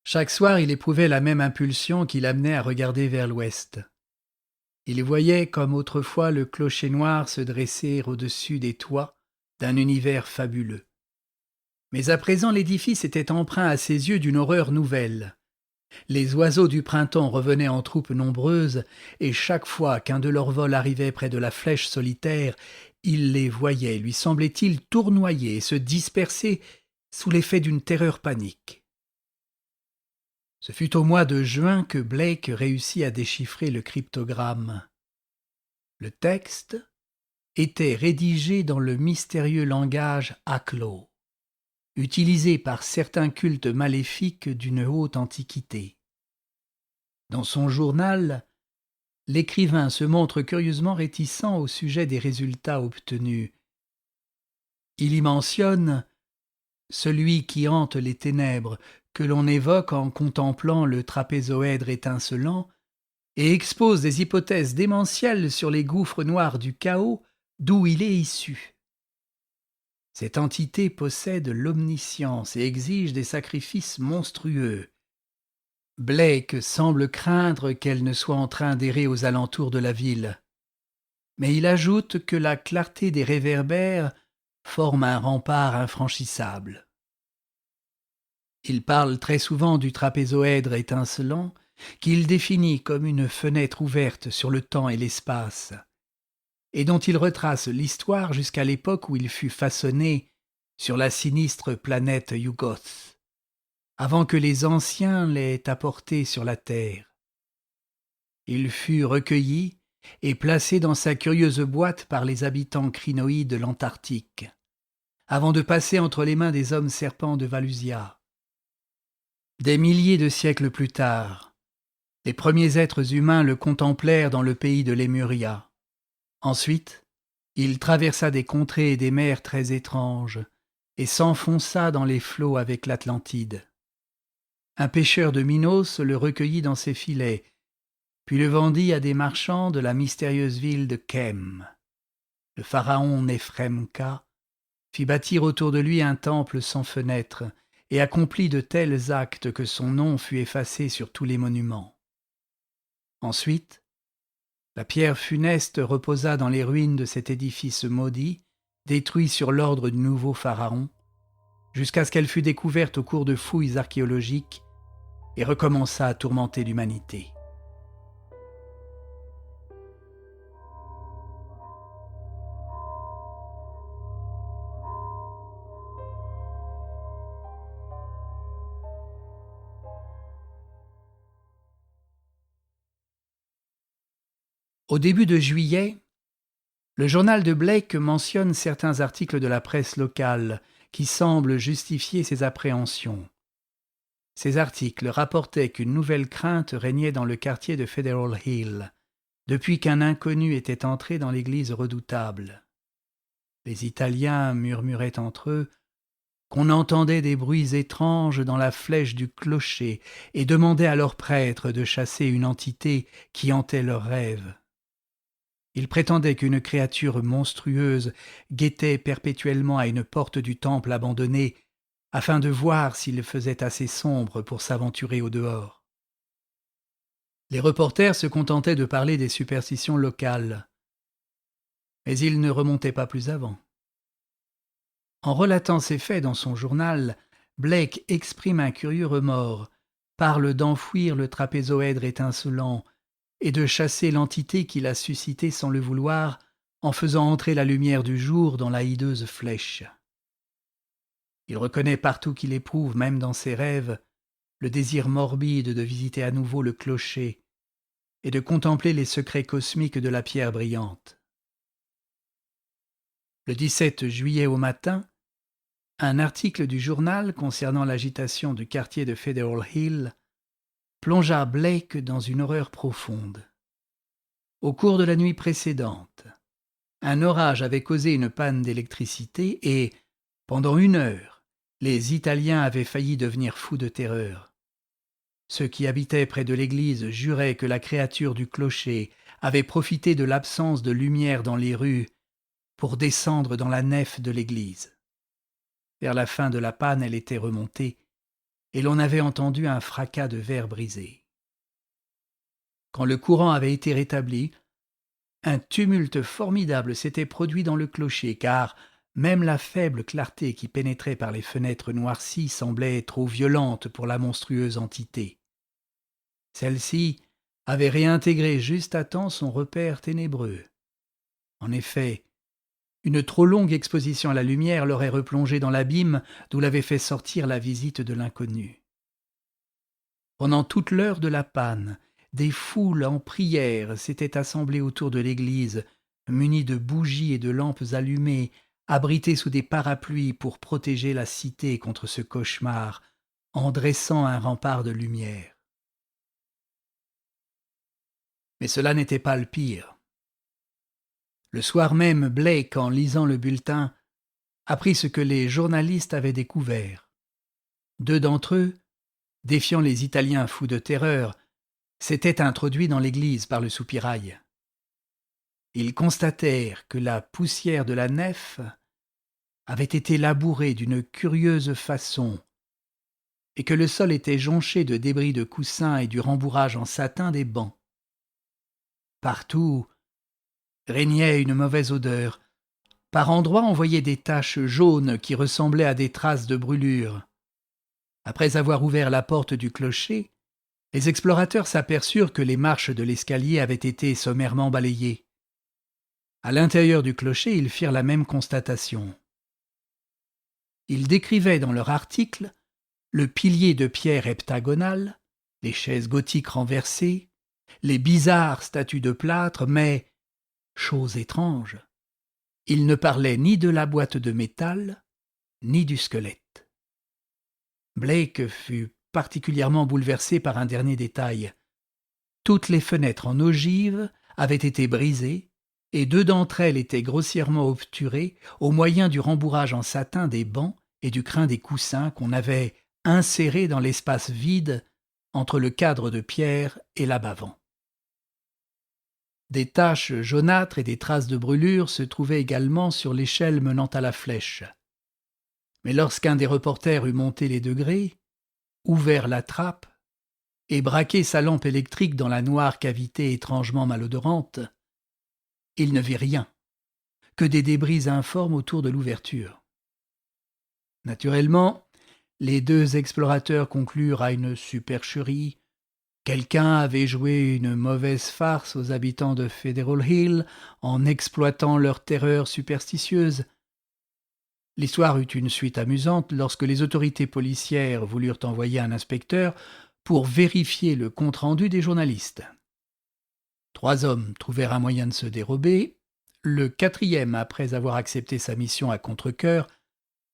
Chaque soir, il éprouvait la même impulsion qui l'amenait à regarder vers l'ouest. Il voyait, comme autrefois, le clocher noir se dresser au-dessus des toits d'un univers fabuleux. Mais à présent, l'édifice était empreint à ses yeux d'une horreur nouvelle. Les oiseaux du printemps revenaient en troupes nombreuses, et chaque fois qu'un de leurs vols arrivait près de la flèche solitaire, il les voyait, lui semblait-il, tournoyer et se disperser sous l'effet d'une terreur panique. Ce fut au mois de juin que Blake réussit à déchiffrer le cryptogramme. Le texte était rédigé dans le mystérieux langage Aklo, utilisé par certains cultes maléfiques d'une haute antiquité. Dans son journal, l'écrivain se montre curieusement réticent au sujet des résultats obtenus. Il y mentionne « celui qui hante les ténèbres » que l'on évoque en contemplant le trapézoèdre étincelant et expose des hypothèses démentielles sur les gouffres noirs du chaos d'où il est issu. Cette entité possède l'omniscience et exige des sacrifices monstrueux. Blake semble craindre qu'elle ne soit en train d'errer aux alentours de la ville. Mais il ajoute que la clarté des réverbères forme un rempart infranchissable. Il parle très souvent du trapézoèdre étincelant, qu'il définit comme une fenêtre ouverte sur le temps et l'espace, et dont il retrace l'histoire jusqu'à l'époque où il fut façonné sur la sinistre planète Yugoth, avant que les anciens l'aient apporté sur la Terre. Il fut recueilli et placé dans sa curieuse boîte par les habitants crinoïdes de l'Antarctique, avant de passer entre les mains des hommes serpents de Valusia. Des milliers de siècles plus tard, les premiers êtres humains le contemplèrent dans le pays de Lémuria. Ensuite, il traversa des contrées et des mers très étranges et s'enfonça dans les flots avec l'Atlantide. Un pêcheur de Minos le recueillit dans ses filets, puis le vendit à des marchands de la mystérieuse ville de Khem. Le pharaon Nephremka fit bâtir autour de lui un temple sans fenêtres et accomplit de tels actes que son nom fut effacé sur tous les monuments. Ensuite, la pierre funeste reposa dans les ruines de cet édifice maudit, détruit sur l'ordre du nouveau pharaon, jusqu'à ce qu'elle fût découverte au cours de fouilles archéologiques et recommença à tourmenter l'humanité. Au début de juillet, le journal de Blake mentionne certains articles de la presse locale qui semblent justifier ses appréhensions. Ces articles rapportaient qu'une nouvelle crainte régnait dans le quartier de Federal Hill, depuis qu'un inconnu était entré dans l'église redoutable. Les Italiens murmuraient entre eux qu'on entendait des bruits étranges dans la flèche du clocher et demandait à leurs prêtres de chasser une entité qui hantait leurs rêves. Ils prétendaient qu'une créature monstrueuse guettait perpétuellement à une porte du temple abandonné afin de voir s'il faisait assez sombre pour s'aventurer au dehors. Les reporters se contentaient de parler des superstitions locales, mais ils ne remontaient pas plus avant. En relatant ces faits dans son journal, Blake exprime un curieux remords, parle d'enfouir le trapézoèdre étincelant et de chasser l'entité qu'il a suscitée sans le vouloir en faisant entrer la lumière du jour dans la hideuse flèche. Il reconnaît partout qu'il éprouve, même dans ses rêves, le désir morbide de visiter à nouveau le clocher et de contempler les secrets cosmiques de la pierre brillante. Le 17 juillet au matin, un article du journal concernant l'agitation du quartier de Federal Hill plongea Blake dans une horreur profonde. Au cours de la nuit précédente, un orage avait causé une panne d'électricité et, pendant 1 heure, les Italiens avaient failli devenir fous de terreur. Ceux qui habitaient près de l'église juraient que la créature du clocher avait profité de l'absence de lumière dans les rues pour descendre dans la nef de l'église. Vers la fin de la panne, elle était remontée, et l'on avait entendu un fracas de verre brisé. Quand le courant avait été rétabli, un tumulte formidable s'était produit dans le clocher, car même la faible clarté qui pénétrait par les fenêtres noircies semblait trop violente pour la monstrueuse entité. Celle-ci avait réintégré juste à temps son repère ténébreux. En effet, une trop longue exposition à la lumière l'aurait replongé dans l'abîme d'où l'avait fait sortir la visite de l'inconnu. Pendant toute l'heure de la panne, des foules en prière s'étaient assemblées autour de l'église, munies de bougies et de lampes allumées, abritées sous des parapluies pour protéger la cité contre ce cauchemar, en dressant un rempart de lumière. Mais cela n'était pas le pire. Le soir même, Blake, en lisant le bulletin, apprit ce que les journalistes avaient découvert. 2 d'entre eux, défiant les Italiens fous de terreur, s'étaient introduits dans l'église par le soupirail. Ils constatèrent que la poussière de la nef avait été labourée d'une curieuse façon et que le sol était jonché de débris de coussins et du rembourrage en satin des bancs. Partout régnait une mauvaise odeur. Par endroits, on voyait des taches jaunes qui ressemblaient à des traces de brûlure. Après avoir ouvert la porte du clocher, les explorateurs s'aperçurent que les marches de l'escalier avaient été sommairement balayées. À l'intérieur du clocher, ils firent la même constatation. Ils décrivaient dans leur article le pilier de pierre heptagonal, les chaises gothiques renversées, les bizarres statues de plâtre, mais, chose étrange, ils ne parlaient ni de la boîte de métal, ni du squelette. Blake fut particulièrement bouleversé par un dernier détail. Toutes les fenêtres en ogive avaient été brisées, et 2 d'entre elles étaient grossièrement obturées au moyen du rembourrage en satin des bancs et du crin des coussins qu'on avait insérés dans l'espace vide entre le cadre de pierre et la bas-vent. Des taches jaunâtres et des traces de brûlure se trouvaient également sur l'échelle menant à la flèche. Mais lorsqu'un des reporters eut monté les degrés, ouvert la trappe et braqué sa lampe électrique dans la noire cavité étrangement malodorante, il ne vit rien, que des débris informes autour de l'ouverture. Naturellement, les 2 explorateurs conclurent à une supercherie. Quelqu'un avait joué une mauvaise farce aux habitants de Federal Hill en exploitant leur terreur superstitieuse. L'histoire eut une suite amusante lorsque les autorités policières voulurent envoyer un inspecteur pour vérifier le compte-rendu des journalistes. 3 hommes trouvèrent un moyen de se dérober. Le 4e, après avoir accepté sa mission à contre-cœur,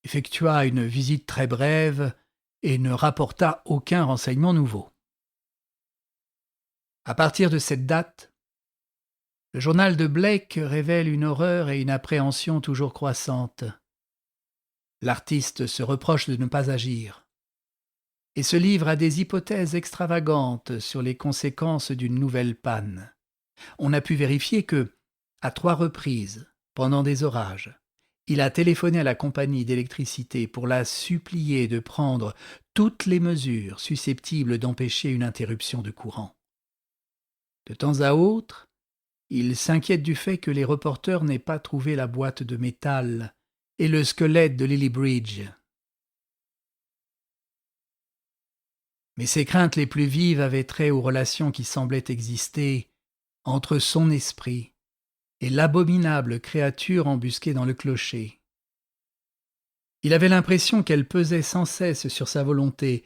effectua une visite très brève et ne rapporta aucun renseignement nouveau. À partir de cette date, le journal de Blake révèle une horreur et une appréhension toujours croissantes. L'artiste se reproche de ne pas agir et se livre à des hypothèses extravagantes sur les conséquences d'une nouvelle panne. On a pu vérifier que, à 3 reprises, pendant des orages, il a téléphoné à la compagnie d'électricité pour la supplier de prendre toutes les mesures susceptibles d'empêcher une interruption de courant. De temps à autre, il s'inquiète du fait que les reporters n'aient pas trouvé la boîte de métal et le squelette de Lily Bridge. Mais ses craintes les plus vives avaient trait aux relations qui semblaient exister entre son esprit et l'abominable créature embusquée dans le clocher. Il avait l'impression qu'elle pesait sans cesse sur sa volonté,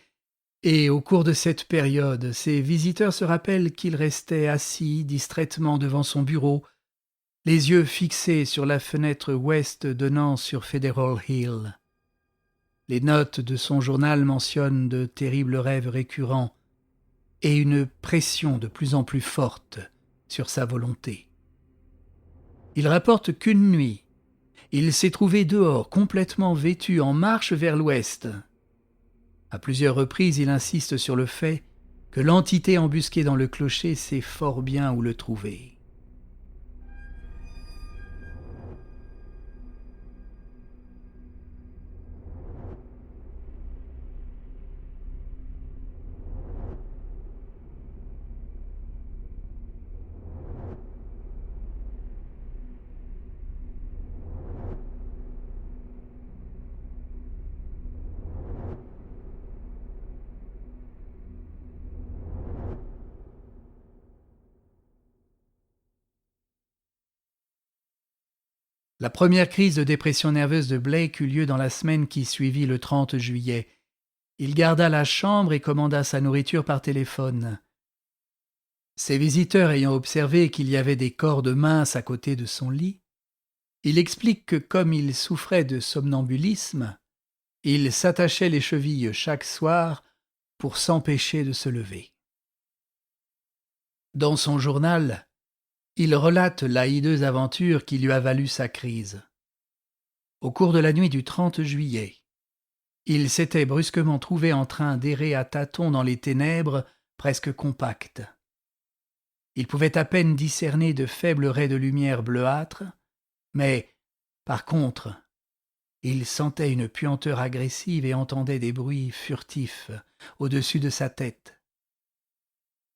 et au cours de cette période, ses visiteurs se rappellent qu'il restait assis distraitement devant son bureau, les yeux fixés sur la fenêtre ouest donnant sur Federal Hill. Les notes de son journal mentionnent de terribles rêves récurrents et une pression de plus en plus forte sur sa volonté. Il rapporte qu'une nuit, il s'est trouvé dehors, complètement vêtu, en marche vers l'ouest. À plusieurs reprises, il insiste sur le fait que l'entité embusquée dans le clocher sait fort bien où le trouver. La première crise de dépression nerveuse de Blake eut lieu dans la semaine qui suivit le 30 juillet. Il garda la chambre et commanda sa nourriture par téléphone. Ses visiteurs ayant observé qu'il y avait des cordes minces à côté de son lit, il explique que comme il souffrait de somnambulisme, il s'attachait les chevilles chaque soir pour s'empêcher de se lever. Dans son journal, il relate la hideuse aventure qui lui a valu sa crise. Au cours de la nuit du 30 juillet, il s'était brusquement trouvé en train d'errer à tâtons dans les ténèbres presque compactes. Il pouvait à peine discerner de faibles raies de lumière bleuâtre, mais, par contre, il sentait une puanteur agressive et entendait des bruits furtifs au-dessus de sa tête.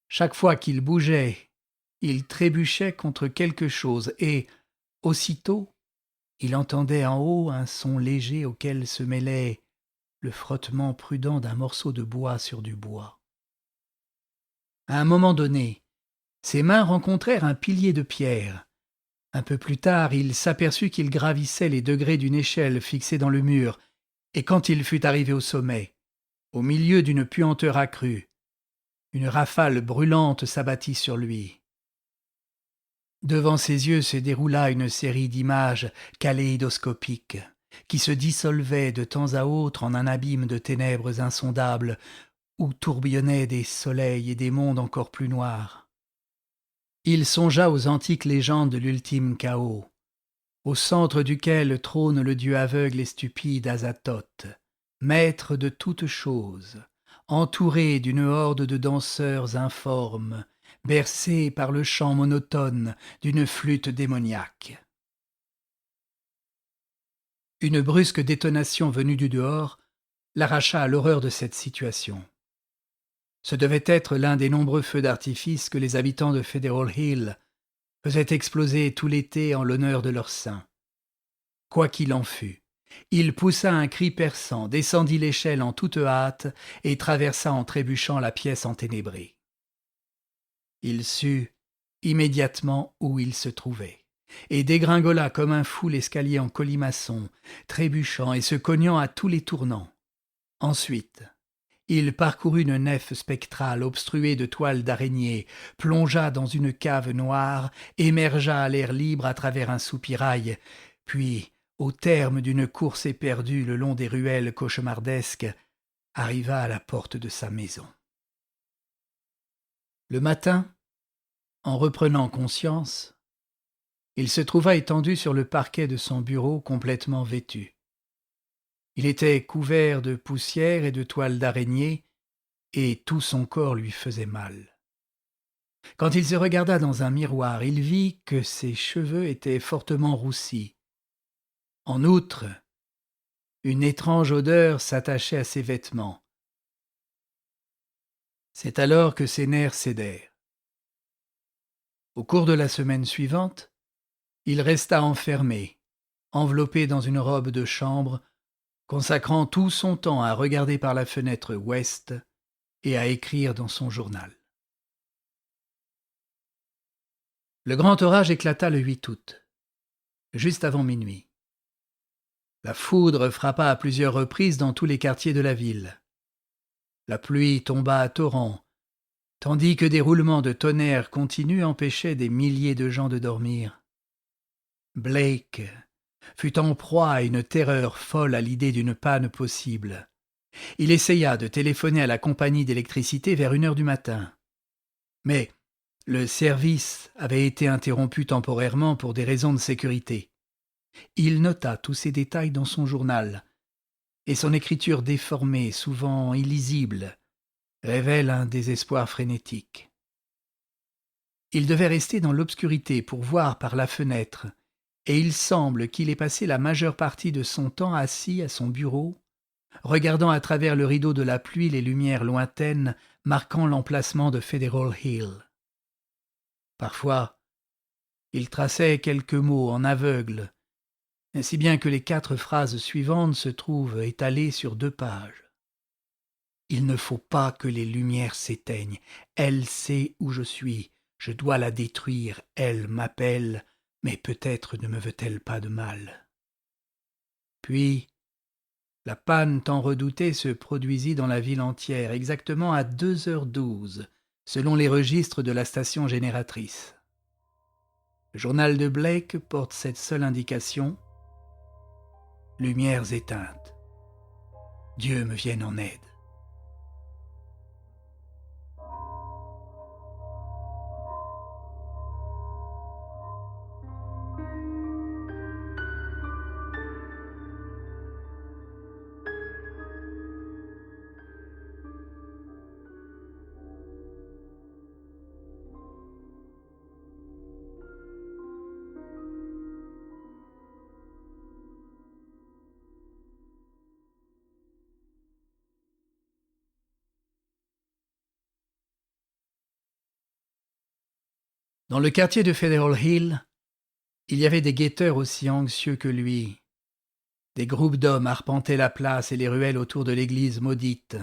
Chaque fois qu'il bougeait, il trébuchait contre quelque chose et, aussitôt, il entendait en haut un son léger auquel se mêlait le frottement prudent d'un morceau de bois sur du bois. À un moment donné, ses mains rencontrèrent un pilier de pierre. Un peu plus tard, il s'aperçut qu'il gravissait les degrés d'une échelle fixée dans le mur, et quand il fut arrivé au sommet, au milieu d'une puanteur accrue, une rafale brûlante s'abattit sur lui. Devant ses yeux se déroula une série d'images kaléidoscopiques qui se dissolvaient de temps à autre en un abîme de ténèbres insondables où tourbillonnaient des soleils et des mondes encore plus noirs. Il songea aux antiques légendes de l'ultime chaos, au centre duquel trône le dieu aveugle et stupide Azathoth, maître de toutes choses, entouré d'une horde de danseurs informes, bercé par le chant monotone d'une flûte démoniaque. Une brusque détonation venue du dehors l'arracha à l'horreur de cette situation. Ce devait être l'un des nombreux feux d'artifice que les habitants de Federal Hill faisaient exploser tout l'été en l'honneur de leur saint. Quoi qu'il en fût, il poussa un cri perçant, descendit l'échelle en toute hâte et traversa en trébuchant la pièce enténébrée. Il sut immédiatement où il se trouvait, et dégringola comme un fou l'escalier en colimaçon, trébuchant et se cognant à tous les tournants. Ensuite, il parcourut une nef spectrale obstruée de toiles d'araignée, plongea dans une cave noire, émergea à l'air libre à travers un soupirail, puis, au terme d'une course éperdue le long des ruelles cauchemardesques, arriva à la porte de sa maison. Le matin, en reprenant conscience, il se trouva étendu sur le parquet de son bureau complètement vêtu. Il était couvert de poussière et de toiles d'araignée, et tout son corps lui faisait mal. Quand il se regarda dans un miroir, il vit que ses cheveux étaient fortement roussis. En outre, une étrange odeur s'attachait à ses vêtements. C'est alors que ses nerfs cédèrent. Au cours de la semaine suivante, il resta enfermé, enveloppé dans une robe de chambre, consacrant tout son temps à regarder par la fenêtre ouest et à écrire dans son journal. Le grand orage éclata le 8 août, juste avant minuit. La foudre frappa à plusieurs reprises dans tous les quartiers de la ville. La pluie tomba à torrents, tandis que des roulements de tonnerre continus empêchaient des milliers de gens de dormir. Blake fut en proie à une terreur folle à l'idée d'une panne possible. Il essaya de téléphoner à la compagnie d'électricité vers 1 heure du matin. Mais le service avait été interrompu temporairement pour des raisons de sécurité. Il nota tous ces détails dans son journal, et son écriture déformée, souvent illisible, révèle un désespoir frénétique. Il devait rester dans l'obscurité pour voir par la fenêtre, et il semble qu'il ait passé la majeure partie de son temps assis à son bureau, regardant à travers le rideau de la pluie les lumières lointaines marquant l'emplacement de Federal Hill. Parfois, il traçait quelques mots en aveugle, si bien que les 4 phrases suivantes se trouvent étalées sur 2 pages. Il ne faut pas que les lumières s'éteignent. Elle sait où je suis. Je dois la détruire. Elle m'appelle, mais peut-être ne me veut-elle pas de mal. Puis, la panne tant redoutée se produisit dans la ville entière, exactement à 2h12, selon les registres de la station génératrice. Le journal de Blake porte cette seule indication: lumières éteintes. Dieu me vienne en aide. Dans le quartier de Federal Hill, il y avait des guetteurs aussi anxieux que lui. Des groupes d'hommes arpentaient la place et les ruelles autour de l'église maudite,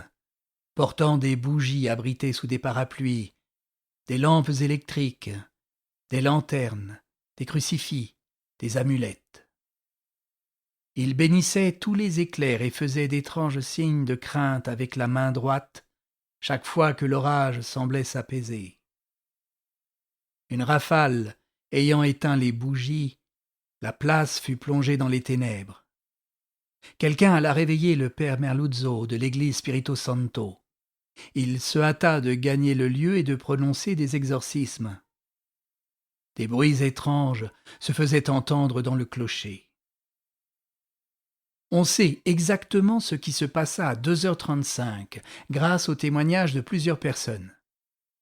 portant des bougies abritées sous des parapluies, des lampes électriques, des lanternes, des crucifix, des amulettes. Ils bénissaient tous les éclairs et faisaient d'étranges signes de crainte avec la main droite chaque fois que l'orage semblait s'apaiser. Une rafale ayant éteint les bougies, la place fut plongée dans les ténèbres. Quelqu'un alla réveiller le père Merluzzo de l'église Spirito Santo. Il se hâta de gagner le lieu et de prononcer des exorcismes. Des bruits étranges se faisaient entendre dans le clocher. On sait exactement ce qui se passa à 2h35 grâce au témoignage de plusieurs personnes.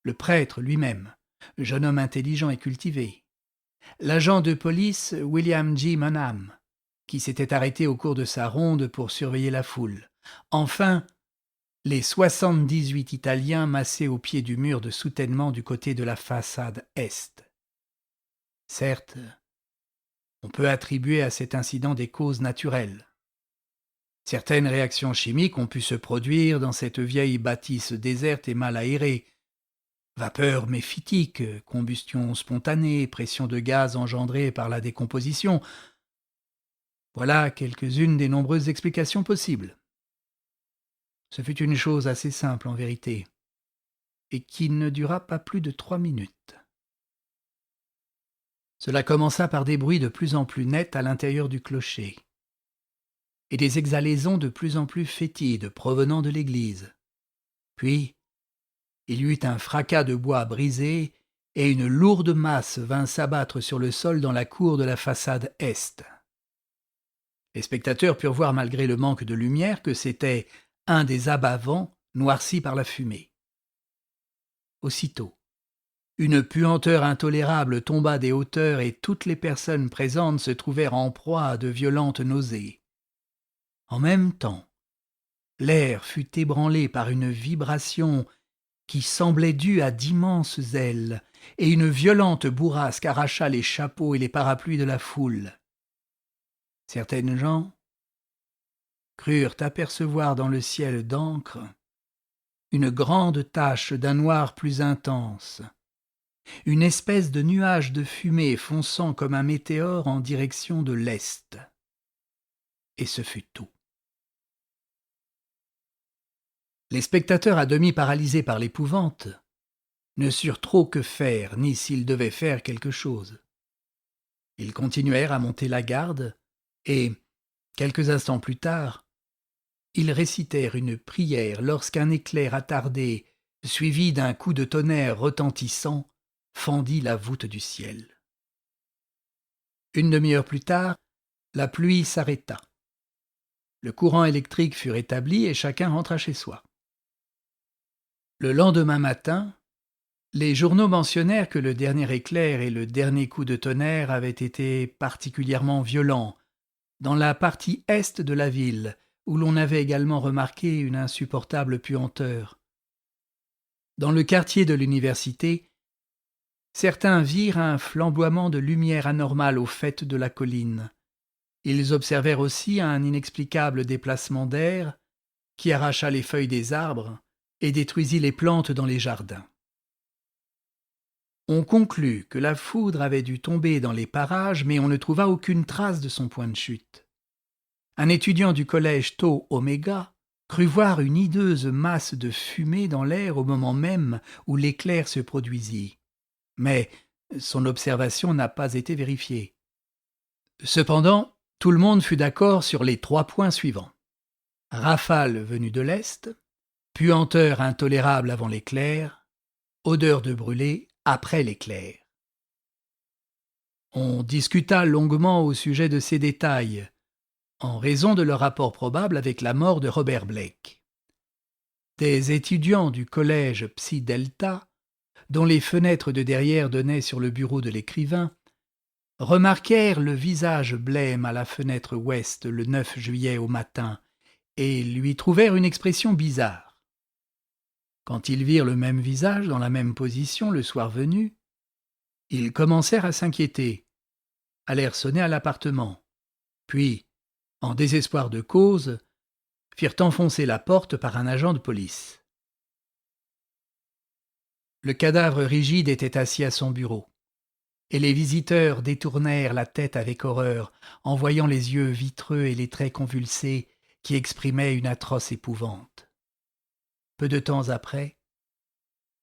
Le prêtre lui-même, jeune homme intelligent et cultivé. L'agent de police William G. Monham, qui s'était arrêté au cours de sa ronde pour surveiller la foule. Enfin, les 78 Italiens massés au pied du mur de soutènement du côté de la façade est. Certes, on peut attribuer à cet incident des causes naturelles. Certaines réactions chimiques ont pu se produire dans cette vieille bâtisse déserte et mal aérée. Vapeur méphitique, combustion spontanée, pression de gaz engendrée par la décomposition. Voilà quelques-unes des nombreuses explications possibles. Ce fut une chose assez simple en vérité, et qui ne dura pas plus de 3 minutes. Cela commença par des bruits de plus en plus nets à l'intérieur du clocher, et des exhalaisons de plus en plus fétides provenant de l'église. Puis, il y eut un fracas de bois brisé, et une lourde masse vint s'abattre sur le sol dans la cour de la façade est. Les spectateurs purent voir malgré le manque de lumière que c'était un des abat-vents noirci par la fumée. Aussitôt, une puanteur intolérable tomba des hauteurs et toutes les personnes présentes se trouvèrent en proie à de violentes nausées. En même temps, l'air fut ébranlé par une vibration qui semblait due à d'immenses ailes, et une violente bourrasque arracha les chapeaux et les parapluies de la foule. Certaines gens crurent apercevoir dans le ciel d'encre une grande tache d'un noir plus intense, une espèce de nuage de fumée fonçant comme un météore en direction de l'est. Et ce fut tout. Les spectateurs, à demi paralysés par l'épouvante, ne surent trop que faire, ni s'ils devaient faire quelque chose. Ils continuèrent à monter la garde, et, quelques instants plus tard, ils récitèrent une prière lorsqu'un éclair attardé, suivi d'un coup de tonnerre retentissant, fendit la voûte du ciel. Une demi-heure plus tard, la pluie s'arrêta. Le courant électrique fut rétabli et chacun rentra chez soi. Le lendemain matin, les journaux mentionnèrent que le dernier éclair et le dernier coup de tonnerre avaient été particulièrement violents dans la partie est de la ville, où l'on avait également remarqué une insupportable puanteur. Dans le quartier de l'université, certains virent un flamboiement de lumière anormale au faîte de la colline. Ils observèrent aussi un inexplicable déplacement d'air qui arracha les feuilles des arbres et détruisit les plantes dans les jardins. On conclut que la foudre avait dû tomber dans les parages, mais on ne trouva aucune trace de son point de chute. Un étudiant du collège Tau Oméga crut voir une hideuse masse de fumée dans l'air au moment même où l'éclair se produisit. Mais son observation n'a pas été vérifiée. Cependant, tout le monde fut d'accord sur les 3 points suivants. Rafale venue de l'est, puanteur intolérable avant l'éclair, odeur de brûlé après l'éclair. On discuta longuement au sujet de ces détails, en raison de leur rapport probable avec la mort de Robert Blake. Des étudiants du collège Psi Delta, dont les fenêtres de derrière donnaient sur le bureau de l'écrivain, remarquèrent le visage blême à la fenêtre ouest le 9 juillet au matin et lui trouvèrent une expression bizarre. Quand ils virent le même visage dans la même position le soir venu, ils commencèrent à s'inquiéter, allèrent sonner à l'appartement, puis, en désespoir de cause, firent enfoncer la porte par un agent de police. Le cadavre rigide était assis à son bureau, et les visiteurs détournèrent la tête avec horreur en voyant les yeux vitreux et les traits convulsés qui exprimaient une atroce épouvante. Peu de temps après,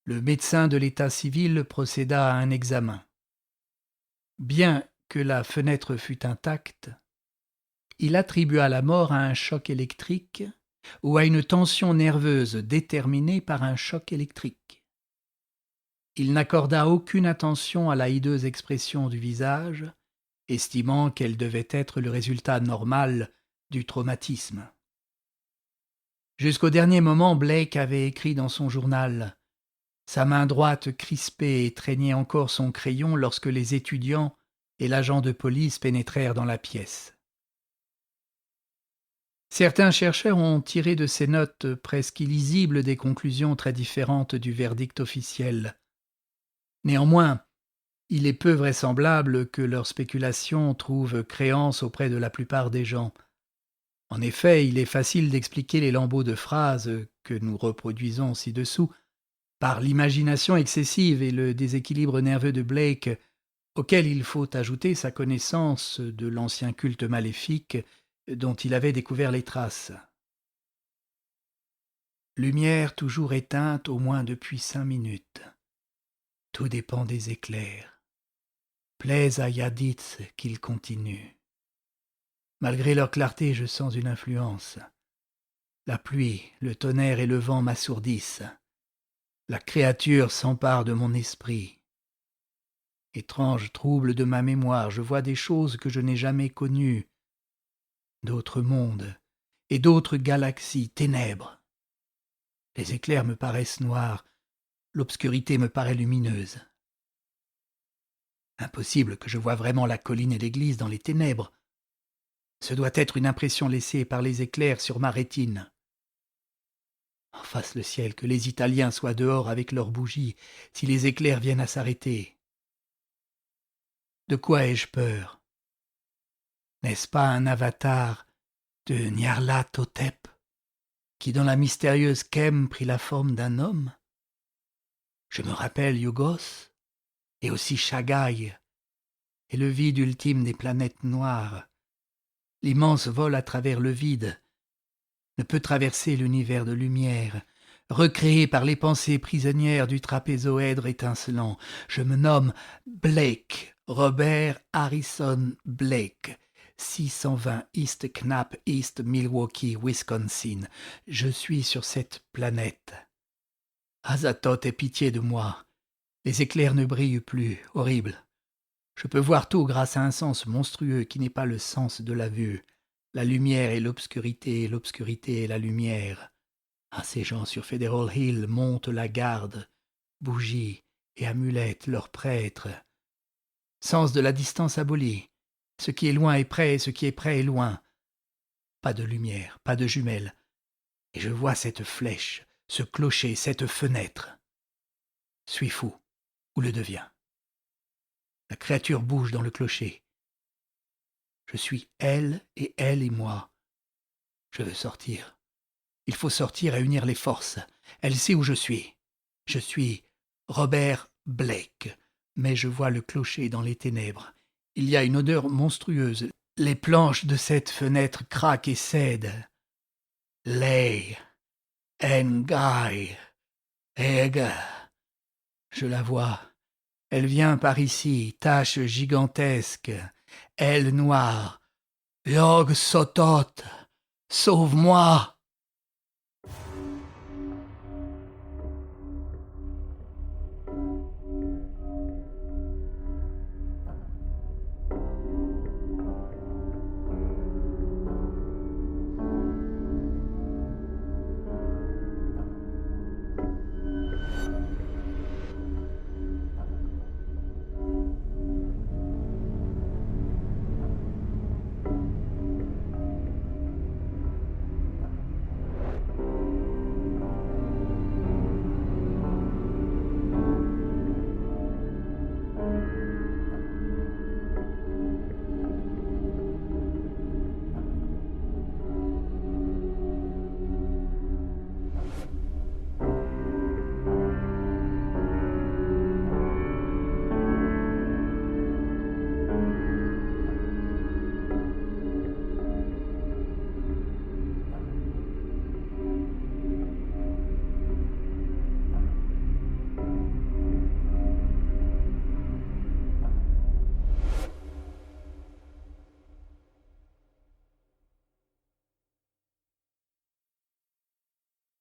le médecin de l'état civil procéda à un examen. Bien que la fenêtre fût intacte, il attribua la mort à un choc électrique ou à une tension nerveuse déterminée par un choc électrique. Il n'accorda aucune attention à la hideuse expression du visage, estimant qu'elle devait être le résultat normal du traumatisme. Jusqu'au dernier moment, Blake avait écrit dans son journal. Sa main droite crispée étreignait encore son crayon lorsque les étudiants et l'agent de police pénétrèrent dans la pièce. Certains chercheurs ont tiré de ces notes presque illisibles des conclusions très différentes du verdict officiel. Néanmoins, il est peu vraisemblable que leurs spéculations trouvent créance auprès de la plupart des gens. En effet, il est facile d'expliquer les lambeaux de phrases que nous reproduisons ci-dessous par l'imagination excessive et le déséquilibre nerveux de Blake, auquel il faut ajouter sa connaissance de l'ancien culte maléfique dont il avait découvert les traces. Lumière toujours éteinte au moins depuis 5 minutes. Tout dépend des éclairs. Plaise à Yaditz qu'ils continuent. Malgré leur clarté, je sens une influence. La pluie, le tonnerre et le vent m'assourdissent. La créature s'empare de mon esprit. Étrange trouble de ma mémoire, je vois des choses que je n'ai jamais connues. d'autres mondes et d'autres galaxies, ténèbres. Les éclairs me paraissent noirs, l'obscurité me paraît lumineuse. Impossible que je voie vraiment la colline et l'église dans les ténèbres. Ce doit être une impression laissée par les éclairs sur ma rétine. En fasse le ciel que les Italiens soient dehors avec leurs bougies si les éclairs viennent à s'arrêter. De quoi ai-je peur? N'est-ce pas un avatar de Nyarlathotep qui dans la mystérieuse Kem prit la forme d'un homme? Je me rappelle Yugos et aussi Shagai et le vide ultime des planètes noires. L'immense vol à travers le vide ne peut traverser l'univers de lumière, recréé par les pensées prisonnières du trapézoèdre étincelant. Je me nomme Blake, Robert Harrison Blake, 620 East Knapp East Milwaukee, Wisconsin. Je suis sur cette planète. Azathoth, aie pitié de moi. Les éclairs ne brillent plus, horrible. Je peux voir tout grâce à un sens monstrueux qui n'est pas le sens de la vue. La lumière et l'obscurité et la lumière. Ah, ces gens sur Federal Hill montent la garde, bougies et amulettes, leurs prêtres. Sens de la distance aboli. Ce qui est loin est près et ce qui est près est loin. Pas de lumière, pas de jumelles. Et je vois cette flèche, ce clocher, cette fenêtre. Suis fou, ou le deviens. La créature bouge dans le clocher. Je suis elle et moi. Je veux sortir. Il faut sortir et unir les forces. Elle sait où je suis. Je suis Robert Blake, mais je vois le clocher dans les ténèbres. Il y a une odeur monstrueuse. Les planches de cette fenêtre craquent et cèdent. Lei, Ngai, Ega. Je la vois. Elle vient par ici, tache gigantesque, aile noire. Yog Sothoth, sauve-moi!